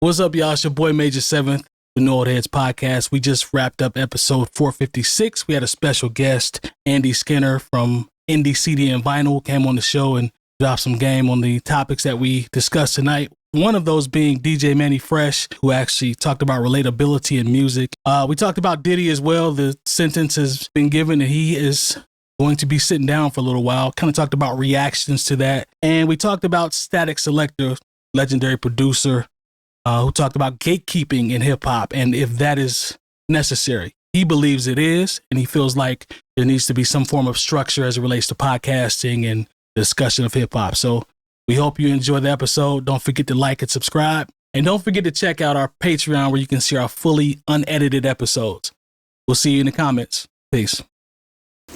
What's up, y'all? It's your boy Major 7th, the New Old Heads podcast. We just wrapped up episode 456. We had a special guest, Andy Skinner from Indy CD Vinyl, came on the show and dropped some game on the topics that we discussed tonight. One of those being DJ Mannie Fresh, who actually talked about relatability in music. We talked about Diddy as well. The sentence has been given and he is going to be sitting down for a little while. Kind of talked about reactions to that. And we talked about Statik Selektah, legendary producer, who talked about gatekeeping in hip hop and if that is necessary. He believes it is, and he feels like there needs to be some form of structure as it relates to podcasting and discussion of hip hop. So we hope you enjoy the episode. Don't forget to like and subscribe. And don't forget to check out our Patreon where you can see our fully unedited episodes. We'll see you in the comments. Peace.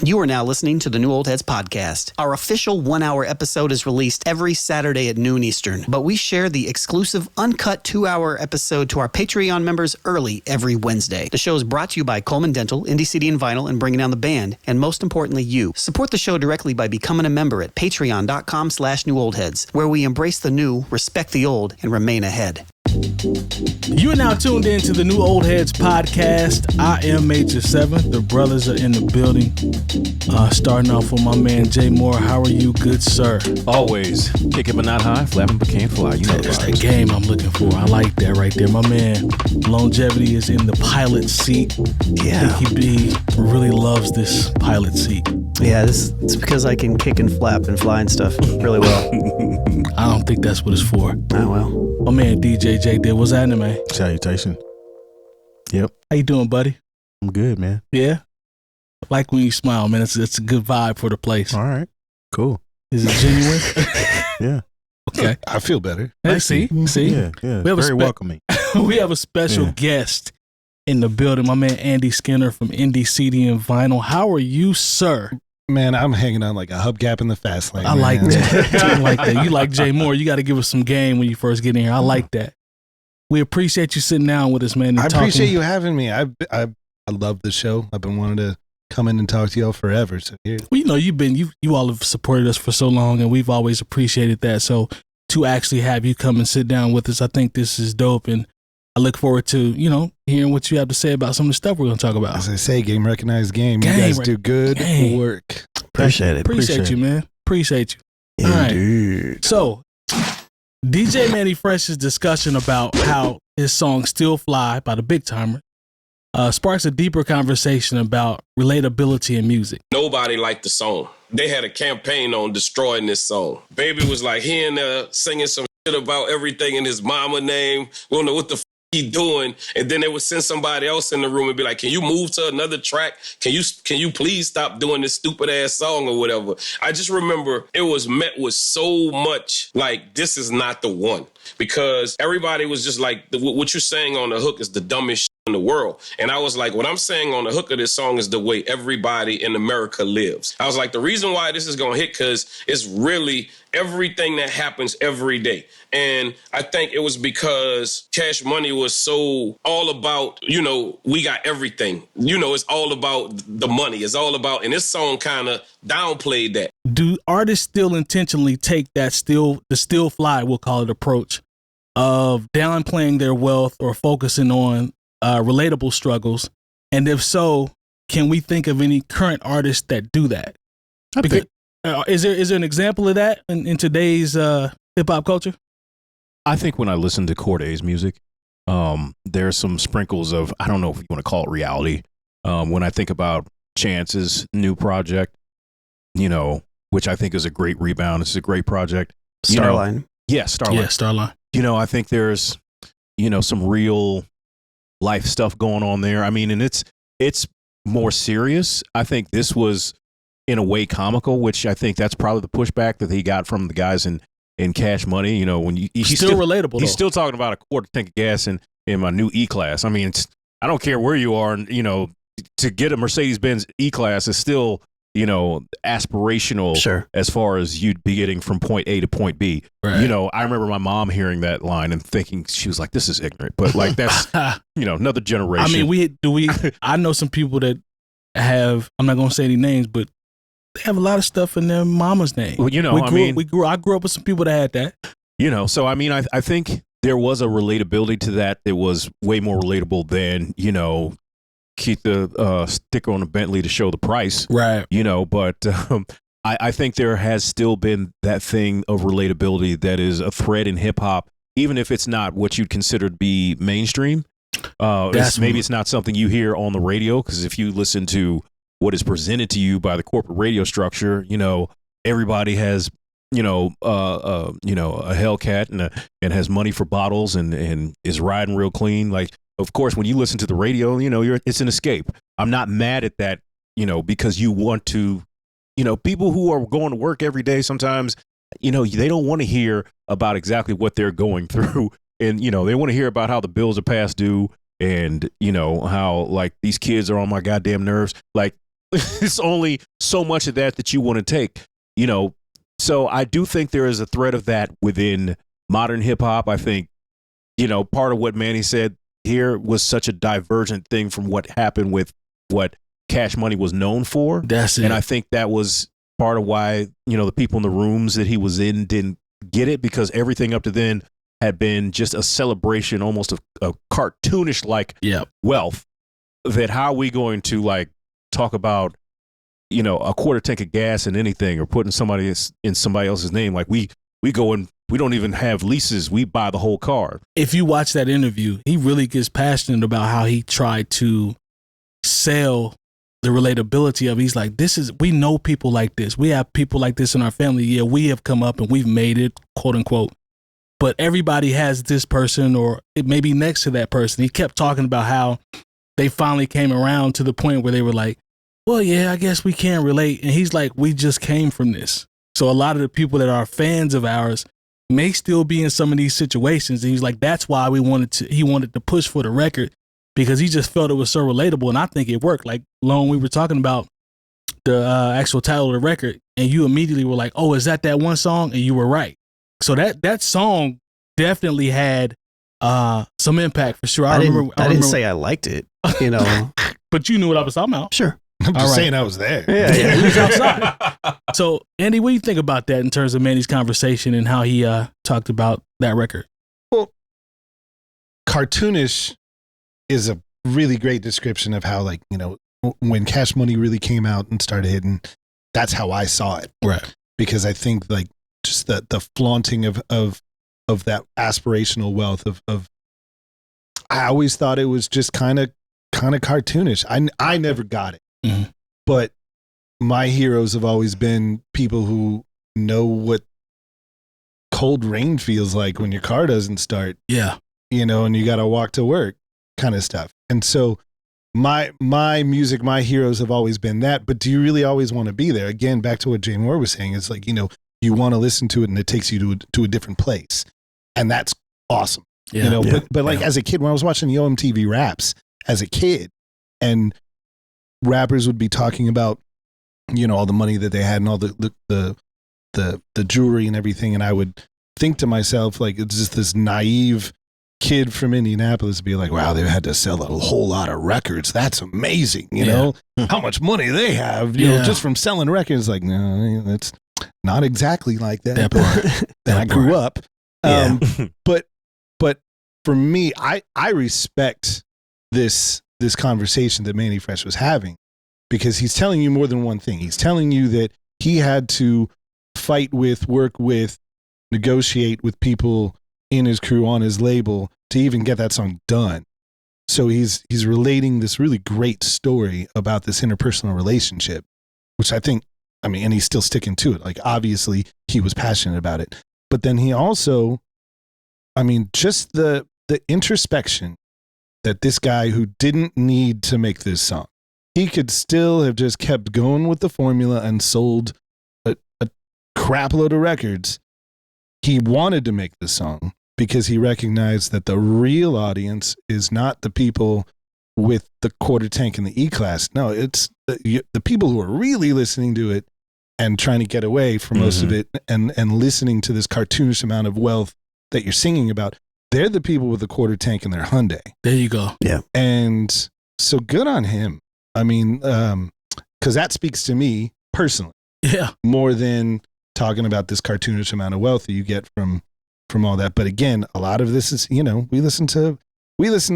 You are now listening to the New Old Heads podcast. Our official 1-hour episode is released every Saturday at noon Eastern, but we share the exclusive uncut 2-hour episode to our Patreon members early every Wednesday. The show is brought to you by Coleman Dental, Indy CD Vinyl, and Bringing Down the Band, and most importantly, you. Support the show directly by becoming a member at patreon.com/newoldheads, where we embrace the new, respect the old, and remain ahead. You are now tuned in to the New Old Heads podcast. I am Major 7th. The brothers are in the building. Starting off with my man Jay Moore. How are you, good sir? Always kicking but not high, flapping but can't fly. You know that's the game I'm looking for. I like that right there. My man Lonegevity is in the pilot seat. Yeah. I think he really loves this pilot seat. Yeah, it's because I can kick and flap and fly and stuff really well. I don't think that's what it's for. Oh, well. My man DJ Jay Diff, what's happening, man? Salutation. Yep. How you doing, buddy? I'm good, man. Yeah? Like when you smile, man. It's a good vibe for the place. All right. Cool. Is it genuine? Yeah. Okay. I feel better. Hey, see? Yeah. We have very welcoming. We have a special guest in the building. My man Andy Skinner from Indy CD Vinyl. How are you, sir? Man, I'm hanging on like a hubcap in the fast lane. I like that. I like that. You like Jay Moore. You got to give us some game when you first get in here. I like that. We appreciate you sitting down with us, man. And I talking. appreciate you having me. I love the show. I've been wanting to come in and talk to y'all forever. So here. Well, you know, you all have supported us for so long, and we've always appreciated that. So to actually have you come and sit down with us, I think this is dope, and I look forward to, hearing what you have to say about some of the stuff we're going to talk about. As I say, game recognized game. You guys do good work. Appreciate it. Appreciate you, man. Appreciate you. Indeed. All right. So, DJ Mannie Fresh's discussion about how his song Still Fly by the Big Tymers sparks a deeper conversation about relatability in music. Nobody liked the song. They had a campaign on destroying this song. Baby was like here and there singing some shit about everything in his mama name. We don't know what the he doing, and then they would send somebody else in the room and be like, can you move to another track? Can you please stop doing this stupid ass song or whatever? I just remember it was met with so much like, this is not the one, because everybody was just like, what you're saying on the hook is the dumbest shit in the world. And I was like, what I'm saying on the hook of this song is the way everybody in America lives. I was like, the reason why this is gonna hit, because it's really everything that happens every day. And I think it was because Cash Money was so all about, we got everything. It's all about the money. It's all about, and this song kind of downplayed that. Do artists still intentionally take that the still fly, we'll call it, approach of downplaying their wealth or focusing on relatable struggles? And if so, can we think of any current artists that do that? Is there an example of that in today's hip hop culture? I think when I listen to Corday's music, there's some sprinkles of, I don't know if you want to call it reality. When I think about Chance's new project, which I think is a great rebound. It's a great project. Starline. Starline. Yeah, Starline. I think there's, some real life stuff going on there. I mean, and it's more serious. I think this was in a way comical, which I think that's probably the pushback that he got from the guys in Cash Money. When he's still relatable. He's still talking about a quarter tank of gas in my new E-Class. I mean, I don't care where you are, to get a Mercedes-Benz E-Class is still, aspirational as far as you'd be getting from point A to point B. Right. I remember my mom hearing that line and thinking, she was like, this is ignorant. But like, that's, another generation. I mean, I know some people that have, I'm not going to say any names, but they have a lot of stuff in their mama's name. Well, I grew up with some people that had that. So I mean, I think there was a relatability to that was way more relatable than, keep the sticker on the Bentley to show the price. Right. But I think there has still been that thing of relatability that is a thread in hip hop, even if it's not what you'd consider to be mainstream. Maybe it's not something you hear on the radio, because if you listen to what is presented to you by the corporate radio structure, everybody has, a Hellcat and has money for bottles and is riding real clean. Like, of course, when you listen to the radio, it's an escape. I'm not mad at that, because you want to, people who are going to work every day sometimes, they don't want to hear about exactly what they're going through. And, they want to hear about how the bills are past due and, how like these kids are on my goddamn nerves. Like, it's only so much of that you want to take, So I do think there is a thread of that within modern hip hop. I think, part of what Mannie said here was such a divergent thing from what happened with what Cash Money was known for. That's it. And I think that was part of why, the people in the rooms that he was in didn't get it, because everything up to then had been just a celebration, almost a cartoonish like wealth. That how are we going to like talk about, a quarter tank of gas in anything, or putting somebody in somebody else's name? Like we go and we don't even have leases. We buy the whole car. If you watch that interview, he really gets passionate about how he tried to sell the relatability of it. He's like, we know people like this. We have people like this in our family. Yeah, we have come up and we've made it, quote unquote. But everybody has this person, or it may be next to that person. He kept talking about how they finally came around to the point where they were like, well, yeah, I guess we can relate. And he's like, we just came from this. So a lot of the people that are fans of ours may still be in some of these situations. And he's like, that's why he wanted to push for the record, because he just felt it was so relatable. And I think it worked. Like, Lone, we were talking about the actual title of the record, and you immediately were like, oh, is that one song? And you were right. So that song definitely had some impact for sure. I didn't say I liked it, but you knew what I was talking about. Sure. I'm just saying I was there. Yeah, he was outside. So, Andy, what do you think about that in terms of Mannie's conversation and how he talked about that record? Well, cartoonish is a really great description of how, like, when Cash Money really came out and started hitting, that's how I saw it. Right. Because I think, like, just the flaunting of that aspirational wealth of I always thought it was just kind of cartoonish. I never got it. Mm-hmm. But my heroes have always been people who know what cold rain feels like when your car doesn't start. Yeah. And you got to walk to work kind of stuff. And so my music, my heroes have always been that. But do you really always want to be there? Again, back to what Jay Moore was saying, it's like, you want to listen to it and it takes you to a different place. And that's awesome. Yeah. But like as a kid, when I was watching the OMTV Raps as a kid, and rappers would be talking about, all the money that they had and all the jewelry and everything. And I would think to myself, like, it's just this naive kid from Indianapolis be like, wow, they had to sell a whole lot of records. That's amazing. You know how much money they have, you know, just from selling records. Like, no, that's not exactly like that. Then I grew up. But for me, I respect this conversation that Mannie Fresh was having, because he's telling you more than one thing. He's telling you that he had to fight with, work with, negotiate with people in his crew on his label to even get that song done. So he's relating this really great story about this interpersonal relationship, which I think, and he's still sticking to it. Like, obviously he was passionate about it, but then he also, just the introspection that this guy who didn't need to make this song, he could still have just kept going with the formula and sold a crap load of records. He wanted to make the song because he recognized that the real audience is not the people with the quarter tank and the E-Class. No, it's the people who are really listening to it and trying to get away from most of it and listening to this cartoonish amount of wealth that you're singing about. They're the people with the quarter tank and their Hyundai. There you go. Yeah. And so good on him. Because that speaks to me personally. Yeah. More than talking about this cartoonish amount of wealth that you get from from all that. But again, a lot of this is, we listen to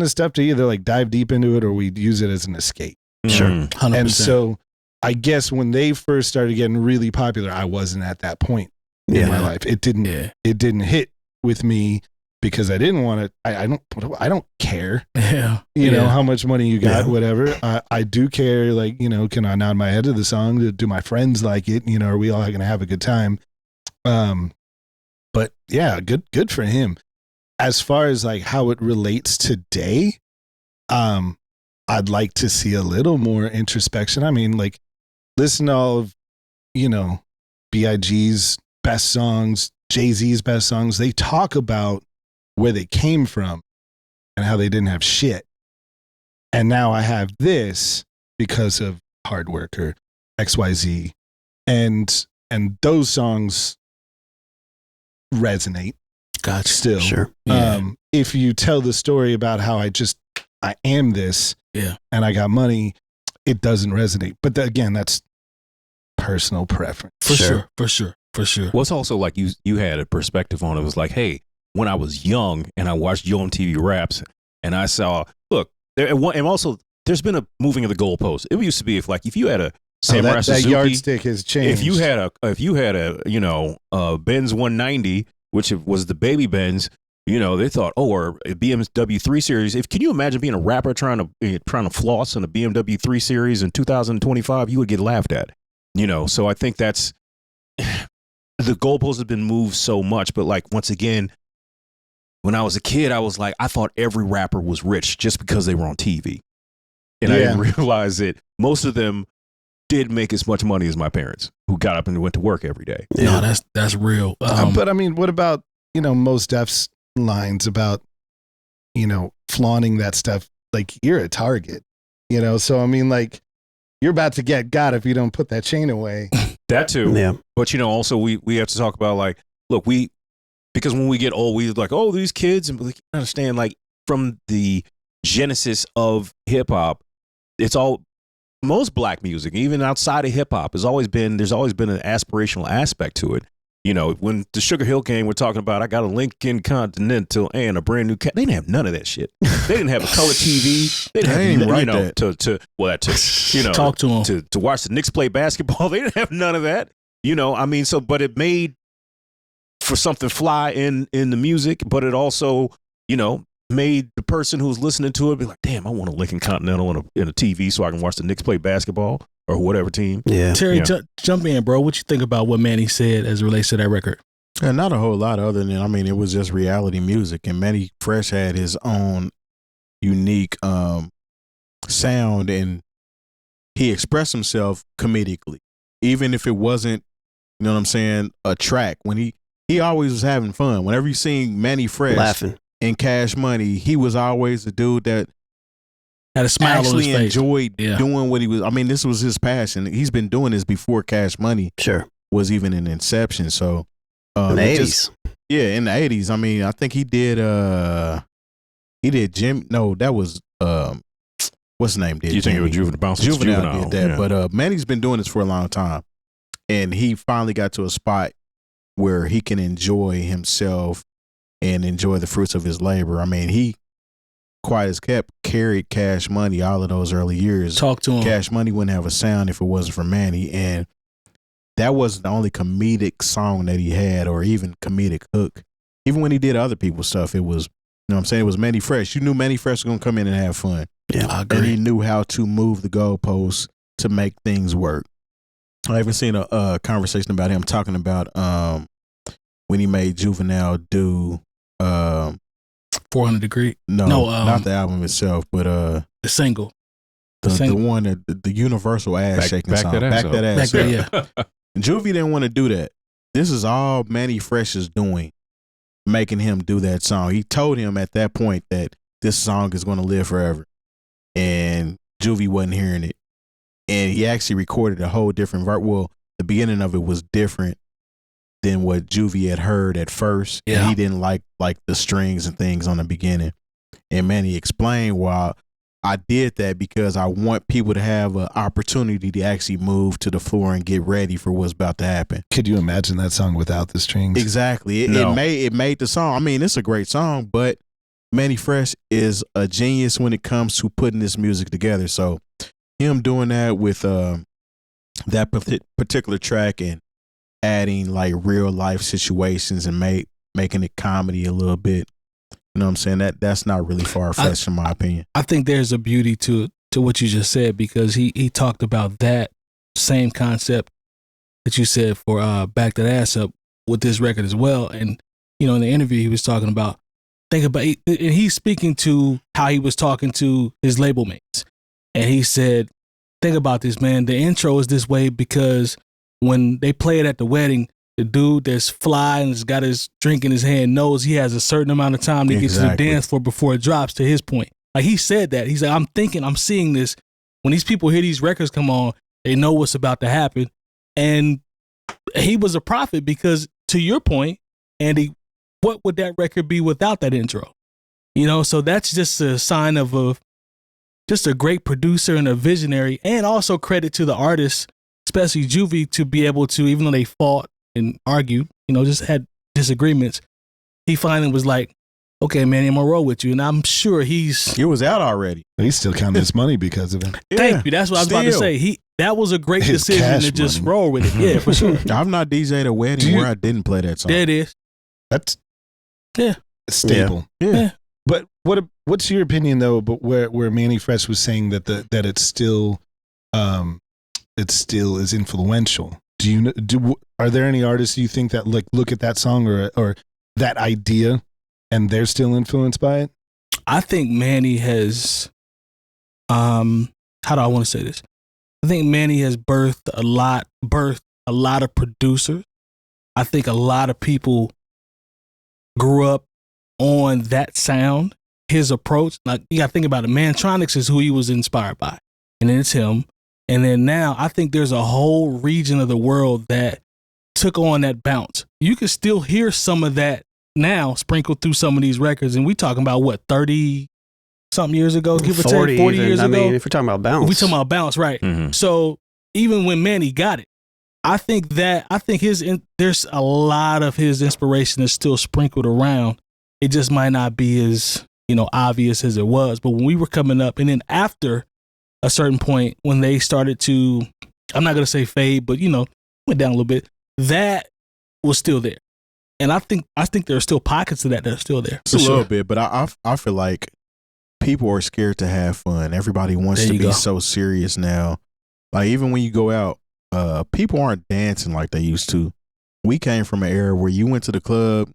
stuff to either like dive deep into it or we use it as an escape. Sure. 100%. And so I guess when they first started getting really popular, I wasn't at that point in my life. It didn't hit with me because I didn't want to. I don't care. Yeah. You know how much money you got, whatever. I do care. Like, can I nod my head to the song? Do my friends like it? Are we all going to have a good time? But yeah, good for him. As far as like how it relates today, I'd like to see a little more introspection. I mean, like, listen to all of, B.I.G's best songs, Jay-Z's best songs. They talk about where they came from and how they didn't have shit. And now I have this because of hard work or XYZ. And those songs resonate. Gotcha. Still. Sure. If you tell the story about how I am this, and I got money, it doesn't resonate. But again, that's personal preference. For sure. Well, it's also like you had a perspective on it. It was like, hey, when I was young and I watched Yo MTV Raps and I saw, look, and also there's been a moving of the goalposts. It used to be if you had a Samurai Suzuki, that yardstick has changed. If you had a Benz 190, which was the baby Benz, they thought, or a BMW 3 Series. Can you imagine being a rapper trying to floss in a BMW 3 Series in 2025? You would get laughed at. So I think that's the goalposts have been moved so much. But like, once again, when I was a kid, I was like, I thought every rapper was rich just because they were on TV. And I didn't realize that most of them did make as much money as my parents, who got up and went to work every day. No, that's real. But I mean, what about, Mos Def's lines about, flaunting that stuff? Like, you're a target, So I mean, like, you're about to get got if you don't put that chain away. That too. Yeah. But also we have to talk about, like, look, because when we get old, we like, oh, these kids, and we understand, like, from the genesis of hip hop, it's all, most black music, even outside of hip hop, there's always been an aspirational aspect to it. When the Sugar Hill came, we're talking about, I got a Lincoln Continental and a brand new cat. They didn't have none of that shit. They didn't have a color TV. They didn't have, to talk to them, to watch the Knicks play basketball. They didn't have none of that. But it made for something fly in the music, but it also, made the person who's listening to it be like, damn, I want a Lincoln Continental in a TV so I can watch the Knicks play basketball or whatever team. Yeah. Terry, jump in, bro. What you think about what Mannie said as it relates to that record? And not a whole lot other than, it was just reality music. And Mannie Fresh had his own unique sound, and he expressed himself comedically. Even if it wasn't, a track. When he always was having fun. Whenever you seen Mannie Fresh laughing and Cash Money, he was always the dude that had a smile actually on his face. Enjoyed doing what he was. This was his passion. He's been doing this before Cash Money was even in inception. So in the 80s. In the 80s. I think he did Jim. No, that was what's his name did. You think it was Juvenile did that. But Manny's been doing this for a long time. And he finally got to a spot where he can enjoy himself and enjoy the fruits of his labor. He quiet as kept carried Cash Money all of those early years. Talk to him. Cash Money wouldn't have a sound if it wasn't for Mannie, and that wasn't the only comedic song that he had, or even comedic hook. Even when he did other people's stuff, it was, it was Mannie Fresh. You knew Mannie Fresh was gonna come in and have fun. Yeah, I agree. And he knew how to move the goalposts to make things work. I even seen a conversation about him talking about when he made Juvenile do 400 Degree. No, not the album itself, but the single. The one that the universal ass shaking song. Back that ass up. Yeah. Juvie didn't want to do that. This is all Mannie Fresh is doing, making him do that song. He told him at that point that this song is going to live forever, and Juvie wasn't hearing it. And he actually recorded a whole different verse. Well, the beginning of it was different than what Juvie had heard at first. Yeah. And he didn't like the strings and things on the beginning. And Mannie explained why I did that because I want people to have an opportunity to actually move to the floor and get ready for what's about to happen. Could you imagine that song without the strings? Exactly. It made the song. I mean, it's a great song, but Mannie Fresh is a genius when it comes to putting this music together. So him doing that with that particular track and adding like real life situations and making it comedy a little bit. You know what I'm saying? That's not really far-fetched in my opinion. I think there's a beauty to what you just said, because he talked about that same concept that you said for Back That Ass Up with this record as well. And, you know, in the interview he was talking about, and he's speaking to how he was talking to his label mates. And he said, think about this, man. The intro is this way because when they play it at the wedding, the dude that's fly and has got his drink in his hand knows he has a certain amount of time to get to the dance floor before it drops, to his point. Like he said that. He's like, I'm seeing this. When these people hear these records come on, they know what's about to happen. And he was a prophet because, to your point, Andy, what would that record be without that intro? You know, so that's just a sign of just a great producer and a visionary, and also credit to the artists, especially Juvie, to be able to, even though they fought and argued, you know, just had disagreements, he finally was like, okay, man, I'm gonna roll with you. And I'm sure it was out already. He's still counting his money because of it. Thank you. That's what I was about to say. That was a great decision to just roll with it. Yeah, for sure. I've not DJ'd a wedding where I didn't play that song. There it is. That's a staple. Yeah. But what's your opinion though? But where Mannie Fresh was saying that it's still is influential. Are there any artists you think that like look at that song or that idea and they're still influenced by it? I think Mannie has, how do I want to say this? I think Mannie has birthed a lot of producers. I think a lot of people grew up on that sound, his approach. Like, you got to think about it. Mantronics is who he was inspired by. And then it's him. And then now I think there's a whole region of the world that took on that bounce. You can still hear some of that now sprinkled through some of these records. And we talking about what, 30 something years ago, give or take 40 years ago. I mean, if we're talking about bounce. We talking about bounce, right. Mm-hmm. So even when Mannie got it, I think there's a lot of his inspiration is still sprinkled around. It just might not be as, you know, obvious as it was. But when we were coming up, and then after a certain point, when they started to, I'm not going to say fade, but, you know, went down a little bit, that was still there. And I think there are still pockets of that are still there. It's a little bit, but I feel like people are scared to have fun. Everybody wants to be so serious now. Like, even when you go out, people aren't dancing like they used to. We came from an era where you went to the club,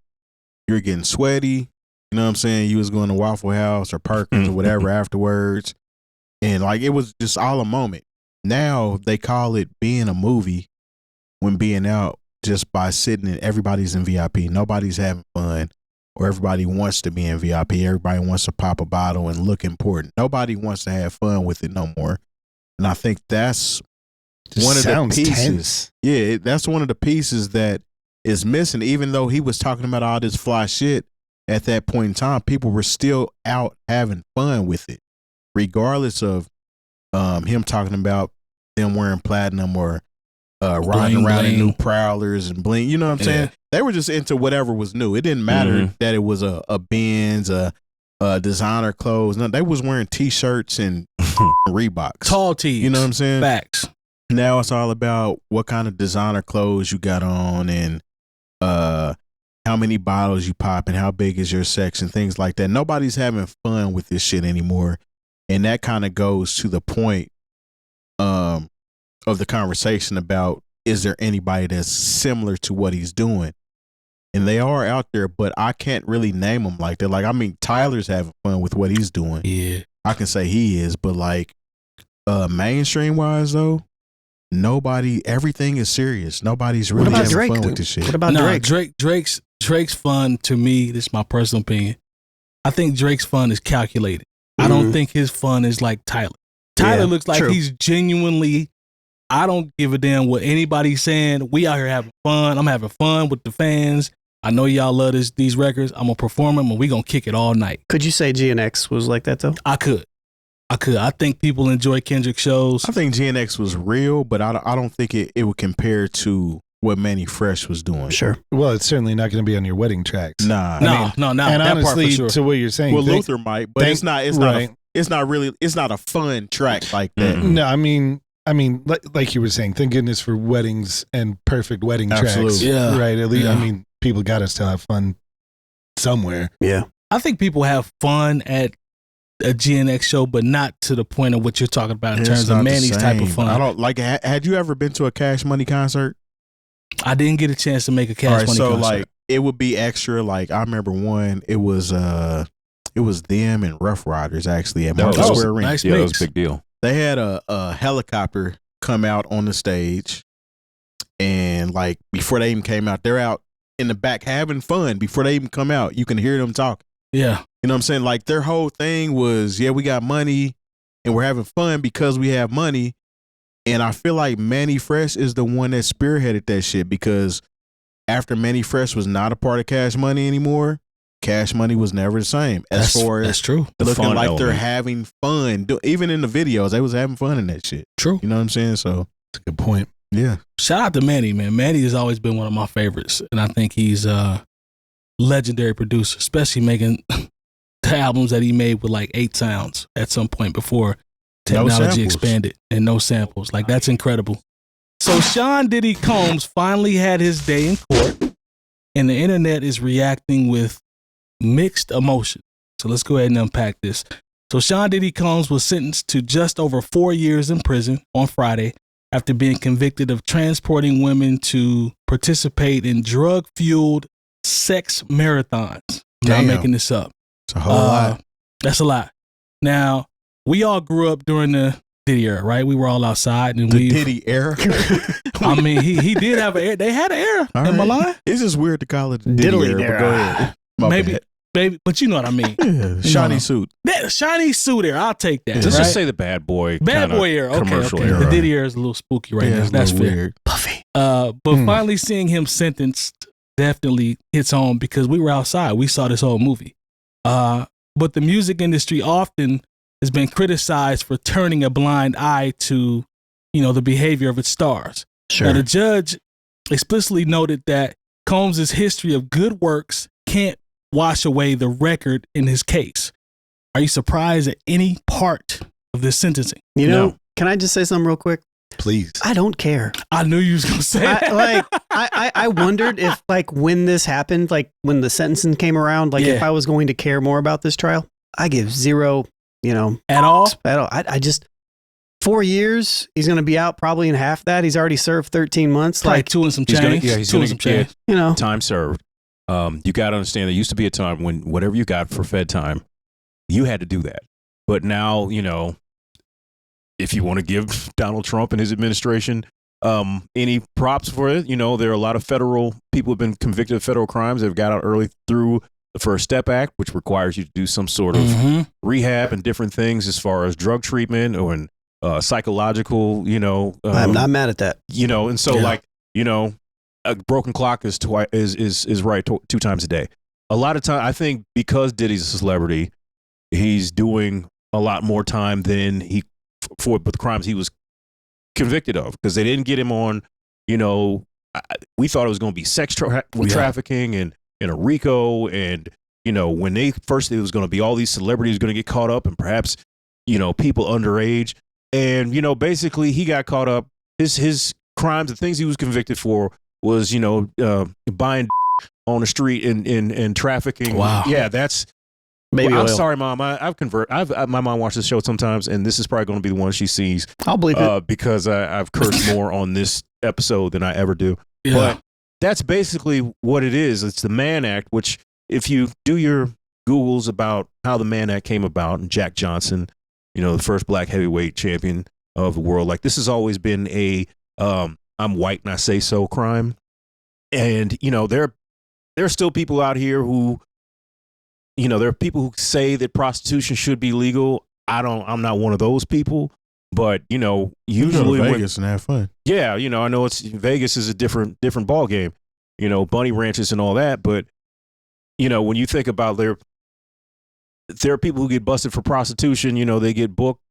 you were getting sweaty, you know what I'm saying? You was going to Waffle House or Perkins or whatever afterwards. And like, it was just all a moment. Now they call it being a movie when being out just by sitting and everybody's in VIP. Nobody's having fun, or everybody wants to be in VIP. Everybody wants to pop a bottle and look important. Nobody wants to have fun with it no more. And I think that's one of the pieces. Tense. Yeah, that's one of the pieces that is missing. Even though he was talking about all this fly shit at that point in time, people were still out having fun with it, regardless of him talking about them wearing platinum or riding around in new Prowlers and bling. You know what I'm saying? They were just into whatever was new. It didn't matter that it was a Benz, a designer clothes. No, they was wearing T-shirts and Reeboks. Tall tees. You know what I'm saying? Facts. Now it's all about what kind of designer clothes you got on and how many bottles you pop and how big is your section, things like that. Nobody's having fun with this shit anymore. And that kind of goes to the point of the conversation about, is there anybody that's similar to what he's doing? And they are out there, but I can't really name them like that. Like, I mean, Tyler's having fun with what he's doing. Yeah. I can say he is, but like mainstream wise though, everything is serious. Nobody's really having Drake, fun with this shit. What about Drake? Drake's fun, to me, this is my personal opinion, I think Drake's fun is calculated. I don't think his fun is like Tyler. Tyler looks like he's genuinely, I don't give a damn what anybody's saying. We out here having fun. I'm having fun with the fans. I know y'all love these records. I'm going to perform them and we going to kick it all night. Could you say GNX was like that though? I could. I think people enjoy Kendrick shows. I think GNX was real, but I don't think it would compare to what Mannie Fresh was doing. Sure. Well, it's certainly not going to be on your wedding tracks. Nah. No. And That honestly, part for sure. to what you're saying, Well, Luther might, but it's not right. it's not a fun track like that. Mhm. No, I mean, like you were saying, thank goodness for weddings and perfect wedding tracks. Absolutely. Yeah. Right. At least, Yeah. I mean, people got to still have fun somewhere. Yeah. I think people have fun at a GNX show, but not to the point of what you're talking about in It's terms not of the Manny's type of same. fun. I don't like. Had you ever been to a Cash Money concert? I didn't get a chance to make a All Cash right, Money so concert. like it would be extra. Like I remember one. It was them and Rough Riders actually at Market Oh, Square Arena. nice Yeah, that was mix. a big deal. They had a helicopter come out on the stage, and like before they even came out, they're out in the back having fun. Before they even come out, you can hear them talking. Yeah. You know what I'm saying? Like their whole thing was, yeah, we got money and we're having fun because we have money. And I feel like Mannie Fresh is the one that spearheaded that shit, because after Mannie Fresh was not a part of Cash Money anymore, Cash Money was never the same. As far as that's true. The looking fun like they're element. having fun. Even in the videos, they was having fun in that shit. True. You know what I'm saying? So That's a good point. yeah. Shout out to Manny, man. Manny has always been one of my favorites, and I think he's a legendary producer, especially making the albums that he made with like 8 sounds at some point before technology samples. expanded and no samples. Like, that's incredible. So Sean Diddy Combs finally had his day in court, and the internet is reacting with mixed emotion. So let's go ahead and unpack this. So Sean Diddy Combs was sentenced to just over 4 years in prison on Friday after being convicted of transporting women to participate in drug-fueled sex marathons. I'm not Damn. making this up. It's a whole lot. That's a lot. Now, we all grew up during the Diddy era, right? We were all outside, and The Diddy era. I mean, he did have an era. They had an era. All Am I right. lying? It's just weird to call it the Diddy Diddly era, but go era. ahead. My Maybe, bad. baby, but you know what I mean. Yeah, shiny No. suit. That shiny suit era, I'll take that. Let's right? just say the bad boy. Bad kinda boy era. Okay, commercial okay. era. The Diddy era is a little spooky right now. it's a That's little fair. weird. Puffy. But finally seeing him sentenced definitely hits home, because we were outside. We saw this whole movie. But the music industry often has been criticized for turning a blind eye to, the behavior of its stars. Sure. Now, the judge explicitly noted that Combs' history of good works can't wash away the record in his case. Are you surprised at any part of this sentencing? You know, No. can I just say something real quick? Please. I don't care. I knew you was going to say that. I wondered if, like, when this happened, like when the sentencing came around, like if Yeah. I was going to care more about this trial. I give zero, At all? at all. I just 4 years. He's going to be out probably in half that. He's already served 13 months. Probably Like, 2 and some He's gonna- change. yeah, he's 2 and gonna some get- change. you know, Time served. You got to understand, there used to be a time when whatever you got for Fed time, you had to do that. But now, if you want to give Donald Trump and his administration any props for it, there are a lot of federal people who have been convicted of federal crimes that have got out early through the First Step Act, which requires you to do some sort of Mhm. rehab and different things as far as drug treatment or psychological, I'm not mad at that. and so Yeah. a broken clock is right 2 times a day. A lot of time, I think, because Diddy's a celebrity, he's doing a lot more time than he for the crimes he was convicted of, because they didn't get him on. We thought it was going to be sex trafficking and a RICO, and when they first, it was going to be all these celebrities going to get caught up, and perhaps people underage, and basically he got caught up. His crimes, the things he was convicted for, was buying on the street and trafficking. Wow. Yeah, that's. Baby I'm oil. sorry, Mom. My mom watches the show sometimes, and this is probably going to be the one she sees I'll believe it. because I've cursed more on this episode than I ever do. Yeah. But that's basically what it is. It's the Mann Act, which if you do your Googles about how the Mann Act came about, and Jack Johnson, the first black heavyweight champion of the world, like this has always been a I'm white and I say so crime. And, there are still people out here who, there are people who say that prostitution should be legal. I'm not one of those people, but, You go usually to when, Vegas and have fun. yeah, I know Vegas is a different ball game, bunny ranches and all that. But, when you think about there are people who get busted for prostitution. You know, they get booked.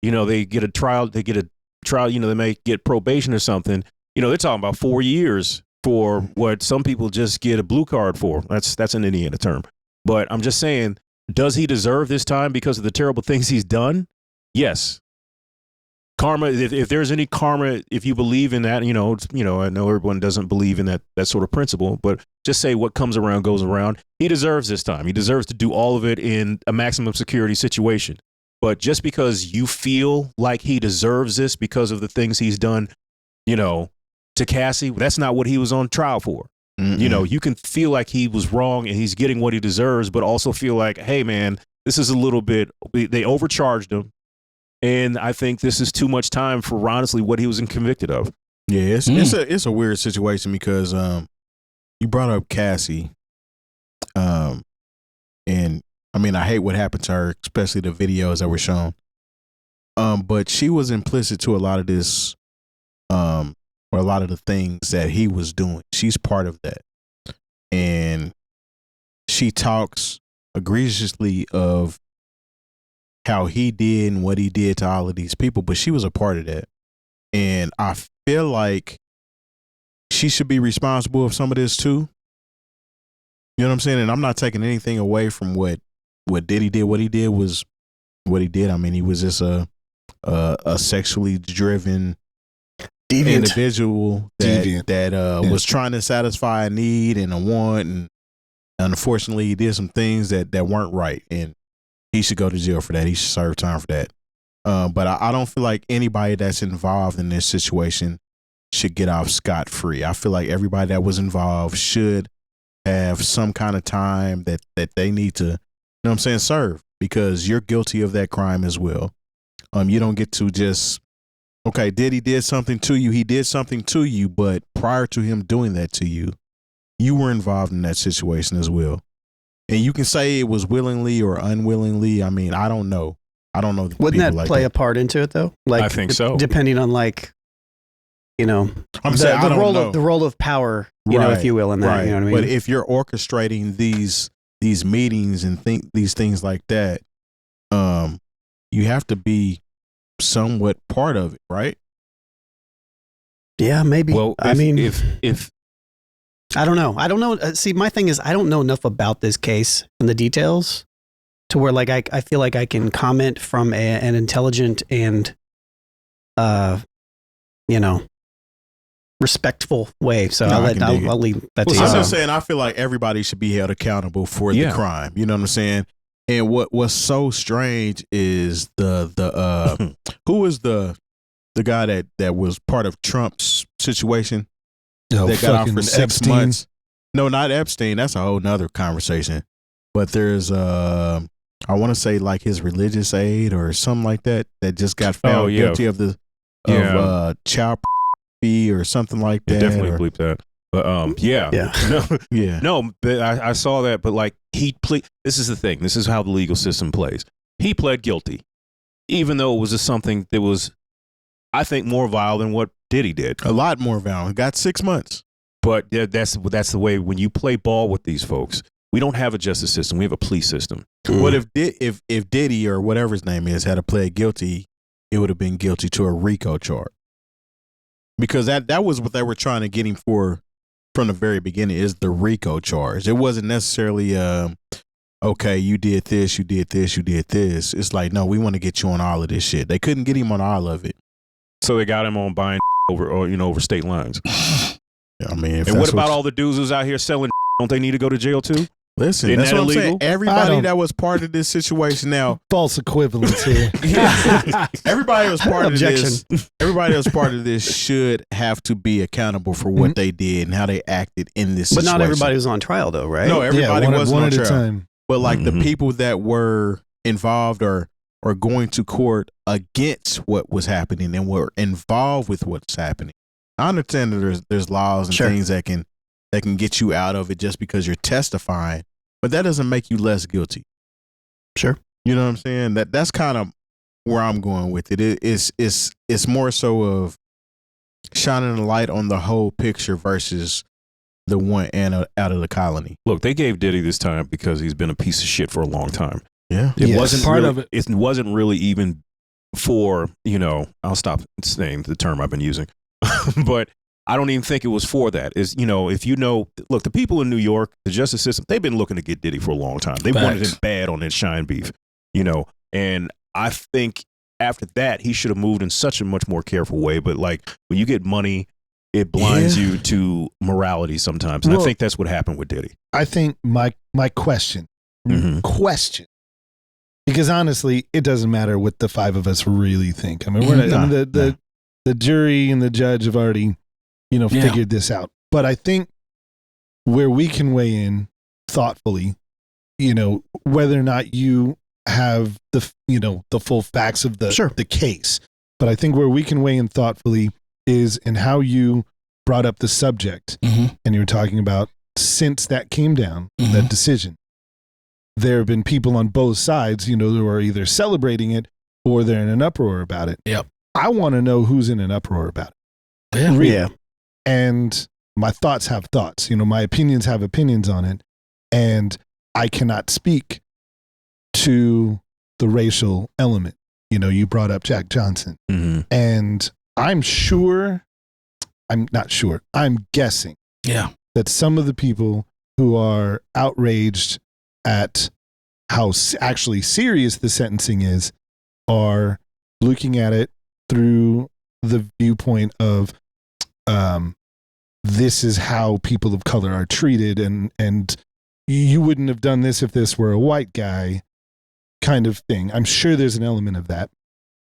You know, they get a trial. You know, they may get probation or something. You know, they're talking about 4 years for what some people just get a blue card for. That's an Indiana term. But I'm just saying, does he deserve this time because of the terrible things he's done? Yes. Karma, if there's any karma, if you believe in that, I know everyone doesn't believe in that sort of principle, but just say what comes around goes around. He deserves this time. He deserves to do all of it in a maximum security situation. But just because you feel like he deserves this because of the things he's done, you know, to Cassie, that's not what he was on trial for. Mm-hmm. You know, you can feel like he was wrong and he's getting what he deserves, but also feel like, hey, man, this is a little bit, they overcharged him. And I think this is too much time for honestly what he was convicted of. Yeah, it's a weird situation because you brought up Cassie, and I mean I hate what happened to her, especially the videos that were shown. But she was implicit to a lot of this, or a lot of the things that he was doing. She's part of that, and she talks egregiously of how he did and what he did to all of these people, but she was a part of that. And I feel like she should be responsible of some of this too. You know what I'm saying? And I'm not taking anything away from what Diddy did. What he did was what he did. I mean, he was just a sexually driven deviant individual that was trying to satisfy a need and a want, and unfortunately he did some things that weren't right, and he should go to jail for that. He should serve time for that. But I don't feel like anybody that's involved in this situation should get off scot-free. I feel like everybody that was involved should have some kind of time that they need to, you know what I'm saying, serve, because you're guilty of that crime as well. You don't get to just, okay, Diddy did something to you. He did something to you, but prior to him doing that to you, you were involved in that situation as well. And you can say it was willingly or unwillingly. I mean, I don't know. Wouldn't that play a part into it though? Like, I think so. Depending on, like, you know, the role of power, you know, if you will, in that. Right. You know what I mean? But if you're orchestrating these meetings and these things like that, you have to be somewhat part of it, right? Yeah, maybe. Well, if I don't know. See, my thing is, I don't know enough about this case and the details to where, like, I feel like I can comment from an intelligent and, you know, respectful way. So I'll leave that to you. I'm just saying, I feel like everybody should be held accountable for the crime. You know what I'm saying? And what's so strange is the who was the guy that was part of Trump's situation? That got out for 6 months. No, not Epstein. That's a whole nother conversation. But there's, I want to say like his religious aide or something like that just got found guilty of child fee or something like that. Definitely bleep that. But no, but I saw that. But like this is the thing. This is how the legal system plays. He pled guilty, even though it was just something that was, I think, more vile than what Diddy did. A lot more vile. Got 6 months. But that's the way when you play ball with these folks. We don't have a justice system. We have a police system. What if Diddy or whatever his name is had pled guilty, it would have been guilty to a RICO charge. Because that was what they were trying to get him for from the very beginning, is the RICO charge. It wasn't necessarily okay, you did this, you did this, you did this. It's like, no, we want to get you on all of this shit. They couldn't get him on all of it. So they got him on buying over state lines. I mean, and what about all the dudes who's out here selling? Don't they need to go to jail too? Listen, Isn't that's that what illegal? I'm saying. Everybody that was part of this situation now, false equivalence here. Everybody that was part of this. Everybody that was part of this should have to be accountable for what they did and how they acted in this situation. But not everybody was on trial, though, right? No, everybody wasn't on trial. Time. But like the people that were involved or going to court against what was happening and were involved with what's happening. I understand that there's laws and things that can get you out of it just because you're testifying, but that doesn't make you less guilty. Sure. You know what I'm saying? That's kind of where I'm going with it. It's more so of shining a light on the whole picture versus the one out of the colony. Look, they gave Diddy this time because he's been a piece of shit for a long time. Yeah. It wasn't part really, of it. It wasn't really even for, I'll stop saying the term I've been using, but I don't even think it was for that. Is, if look, the people in New York, the justice system, they've been looking to get Diddy for a long time. They wanted him bad on that Shine beef, and I think after that, he should have moved in such a much more careful way. But like when you get money, it blinds you to morality sometimes. And I think that's what happened with Diddy. I think my question, because honestly, it doesn't matter what the five of us really think. I mean, we're not, the jury and the judge have already, figured this out. But I think where we can weigh in thoughtfully, whether or not you have the full facts of the case. But I think where we can weigh in thoughtfully is in how you brought up the subject, and you were talking about since that came down, that decision, there have been people on both sides, who are either celebrating it or they're in an uproar about it. Yep. I want to know who's in an uproar about it. Yeah. Really. Yeah. And my thoughts have thoughts, my opinions have opinions on it. And I cannot speak to the racial element. You brought up Jack Johnson, and I'm guessing that some of the people who are outraged at how actually serious the sentencing is are looking at it through the viewpoint of this is how people of color are treated, and you wouldn't have done this if this were a white guy kind of thing. I'm sure there's an element of that,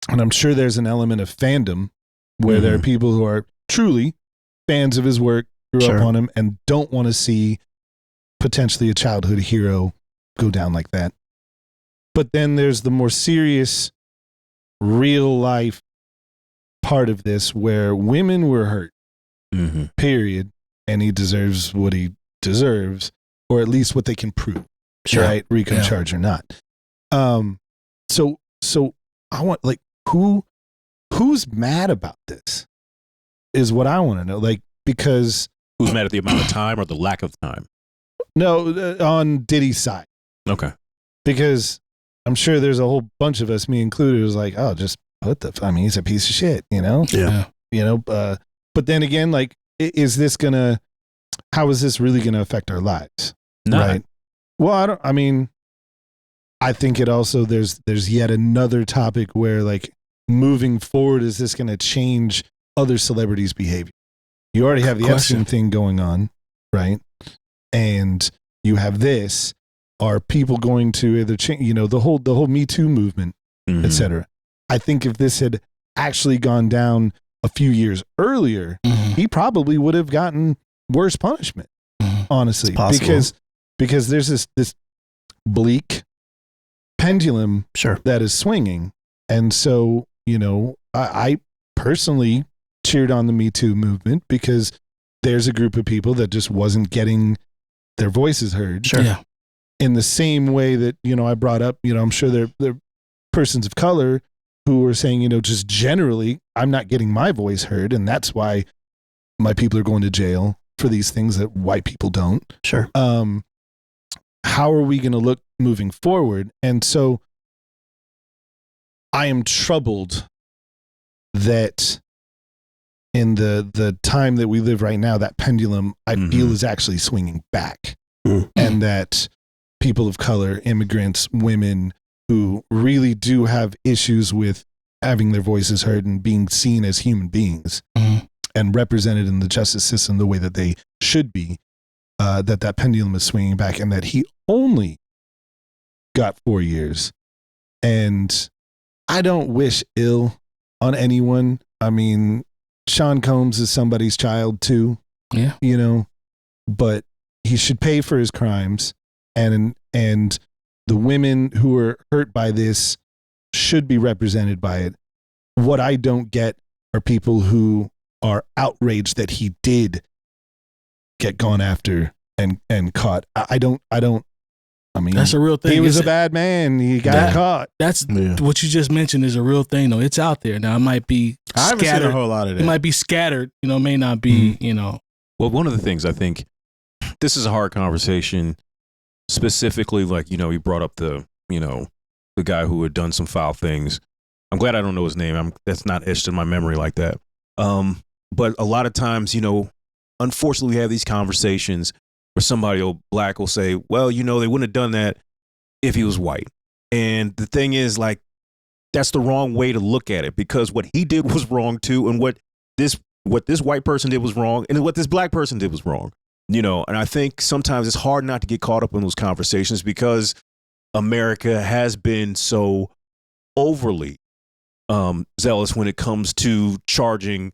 and I'm sure there's an element of fandom where there are people who are truly fans of his work, grew up on him, and don't want to see potentially a childhood hero go down like that. But then there's the more serious, real life part of this where women were hurt, period, and he deserves what he deserves, or at least what they can prove, right? RICO charge or not. So I want, like, who's mad about this is what I want to know. Like, because who's mad at the amount of time or the lack of time? No, on Diddy's side. Okay. Because I'm sure there's a whole bunch of us, me included, who's like, oh, just he's a piece of shit, Yeah. But then again, like, how is this really gonna affect our lives? Right. Well, I think it also, there's yet another topic where, like, moving forward, is this gonna change other celebrities' behavior? You already have the Epstein thing going on, right? And you have this. Are people going to either change, the whole Me Too movement, et cetera? I think if this had actually gone down a few years earlier, he probably would have gotten worse punishment, honestly, because there's this bleak pendulum that is swinging. And so, I personally cheered on the Me Too movement because there's a group of people that just wasn't getting their voices heard. Sure. Yeah. In the same way that, I brought up, I'm sure there are persons of color who are saying, just generally, I'm not getting my voice heard. And that's why my people are going to jail for these things that white people don't. Sure. How are we going to look moving forward? And so I am troubled that in the time that we live right now, that pendulum, I feel, is actually swinging back. And that people of color, immigrants, women who really do have issues with having their voices heard and being seen as human beings and represented in the justice system the way that they should be, that pendulum is swinging back, and that he only got 4 years. And I don't wish ill on anyone. I mean, Sean Combs is somebody's child too. Yeah. But he should pay for his crimes. And the women who are hurt by this should be represented by it. What I don't get are people who are outraged that he did get gone after and caught. I mean, that's a real thing. He was a bad man. He got caught. That's what you just mentioned is a real thing, though. It's out there now. It might be scattered. I haven't seen a whole lot of that. It might be scattered. May not be. Well, one of the things I think, this is a hard conversation. Specifically, like, you brought up the the guy who had done some foul things. I'm glad I don't know his name. That's not etched in my memory like that. But a lot of times, unfortunately, we have these conversations where somebody black will say, well, they wouldn't have done that if he was white. And the thing is, like, that's the wrong way to look at it, because what he did was wrong too, and what this white person did was wrong, and what this black person did was wrong. And I think sometimes it's hard not to get caught up in those conversations because America has been so overly zealous when it comes to charging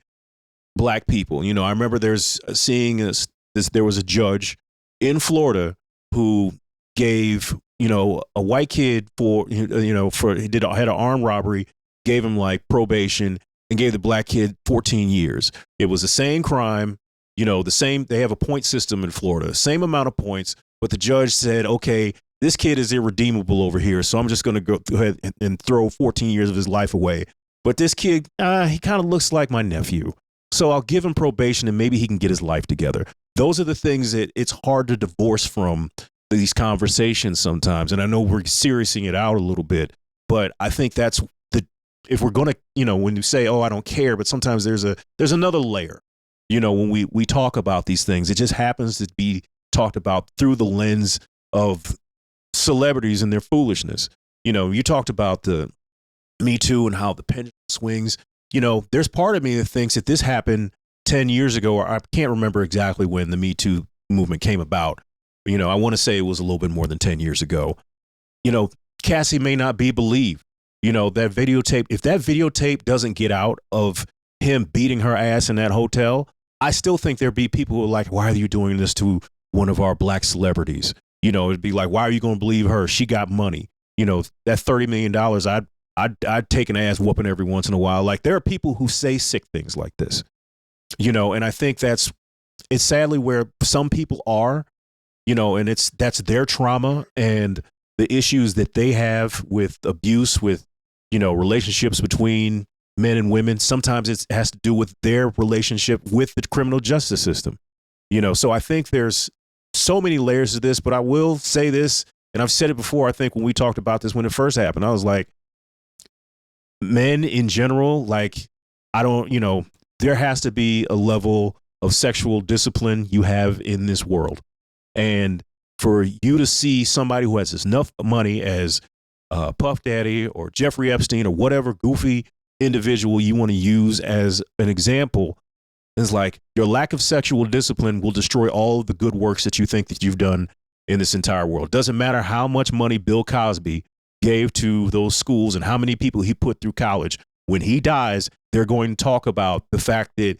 black people. I remember there was a judge in Florida who gave a white kid had an armed robbery, gave him like probation, and gave the black kid 14 years. It was the same crime, they have a point system in Florida, same amount of points, but the judge said, okay, this kid is irredeemable over here, so I'm just going to go ahead and throw 14 years of his life away. But this kid, he kind of looks like my nephew, so I'll give him probation and maybe he can get his life together. Those are the things that it's hard to divorce from these conversations sometimes. And I know we're seriousing it out a little bit, but I think that's if we're going to, when you say, oh, I don't care, but sometimes there's another layer, when we talk about these things, it just happens to be talked about through the lens of celebrities and their foolishness. You talked about the Me Too and how the pendulum swings. There's part of me that thinks that this happened 10 years ago, or I can't remember exactly when the Me Too movement came about. I want to say it was a little bit more than 10 years ago. Cassie may not be believed. That videotape, if that videotape doesn't get out of him beating her ass in that hotel, I still think there'd be people who are like, why are you doing this to one of our black celebrities? It'd be like, why are you going to believe her? She got money. That $30 million, I'd take an ass whooping every once in a while. Like, there are people who say sick things like this, and I think it's sadly where some people are, and that's their trauma and the issues that they have with abuse, with, relationships between men and women. Sometimes it has to do with their relationship with the criminal justice system, so I think there's so many layers to this, but I will say this, and I've said it before, I think when we talked about this when it first happened, I was like, men in general, like, there has to be a level of sexual discipline you have in this world. And for you to see somebody who has enough money as Puff Daddy or Jeffrey Epstein or whatever goofy individual you want to use as an example, is like, your lack of sexual discipline will destroy all of the good works that you think that you've done in this entire world. Doesn't matter how much money Bill Cosby gave to those schools and how many people he put through college. When he dies, they're going to talk about the fact that,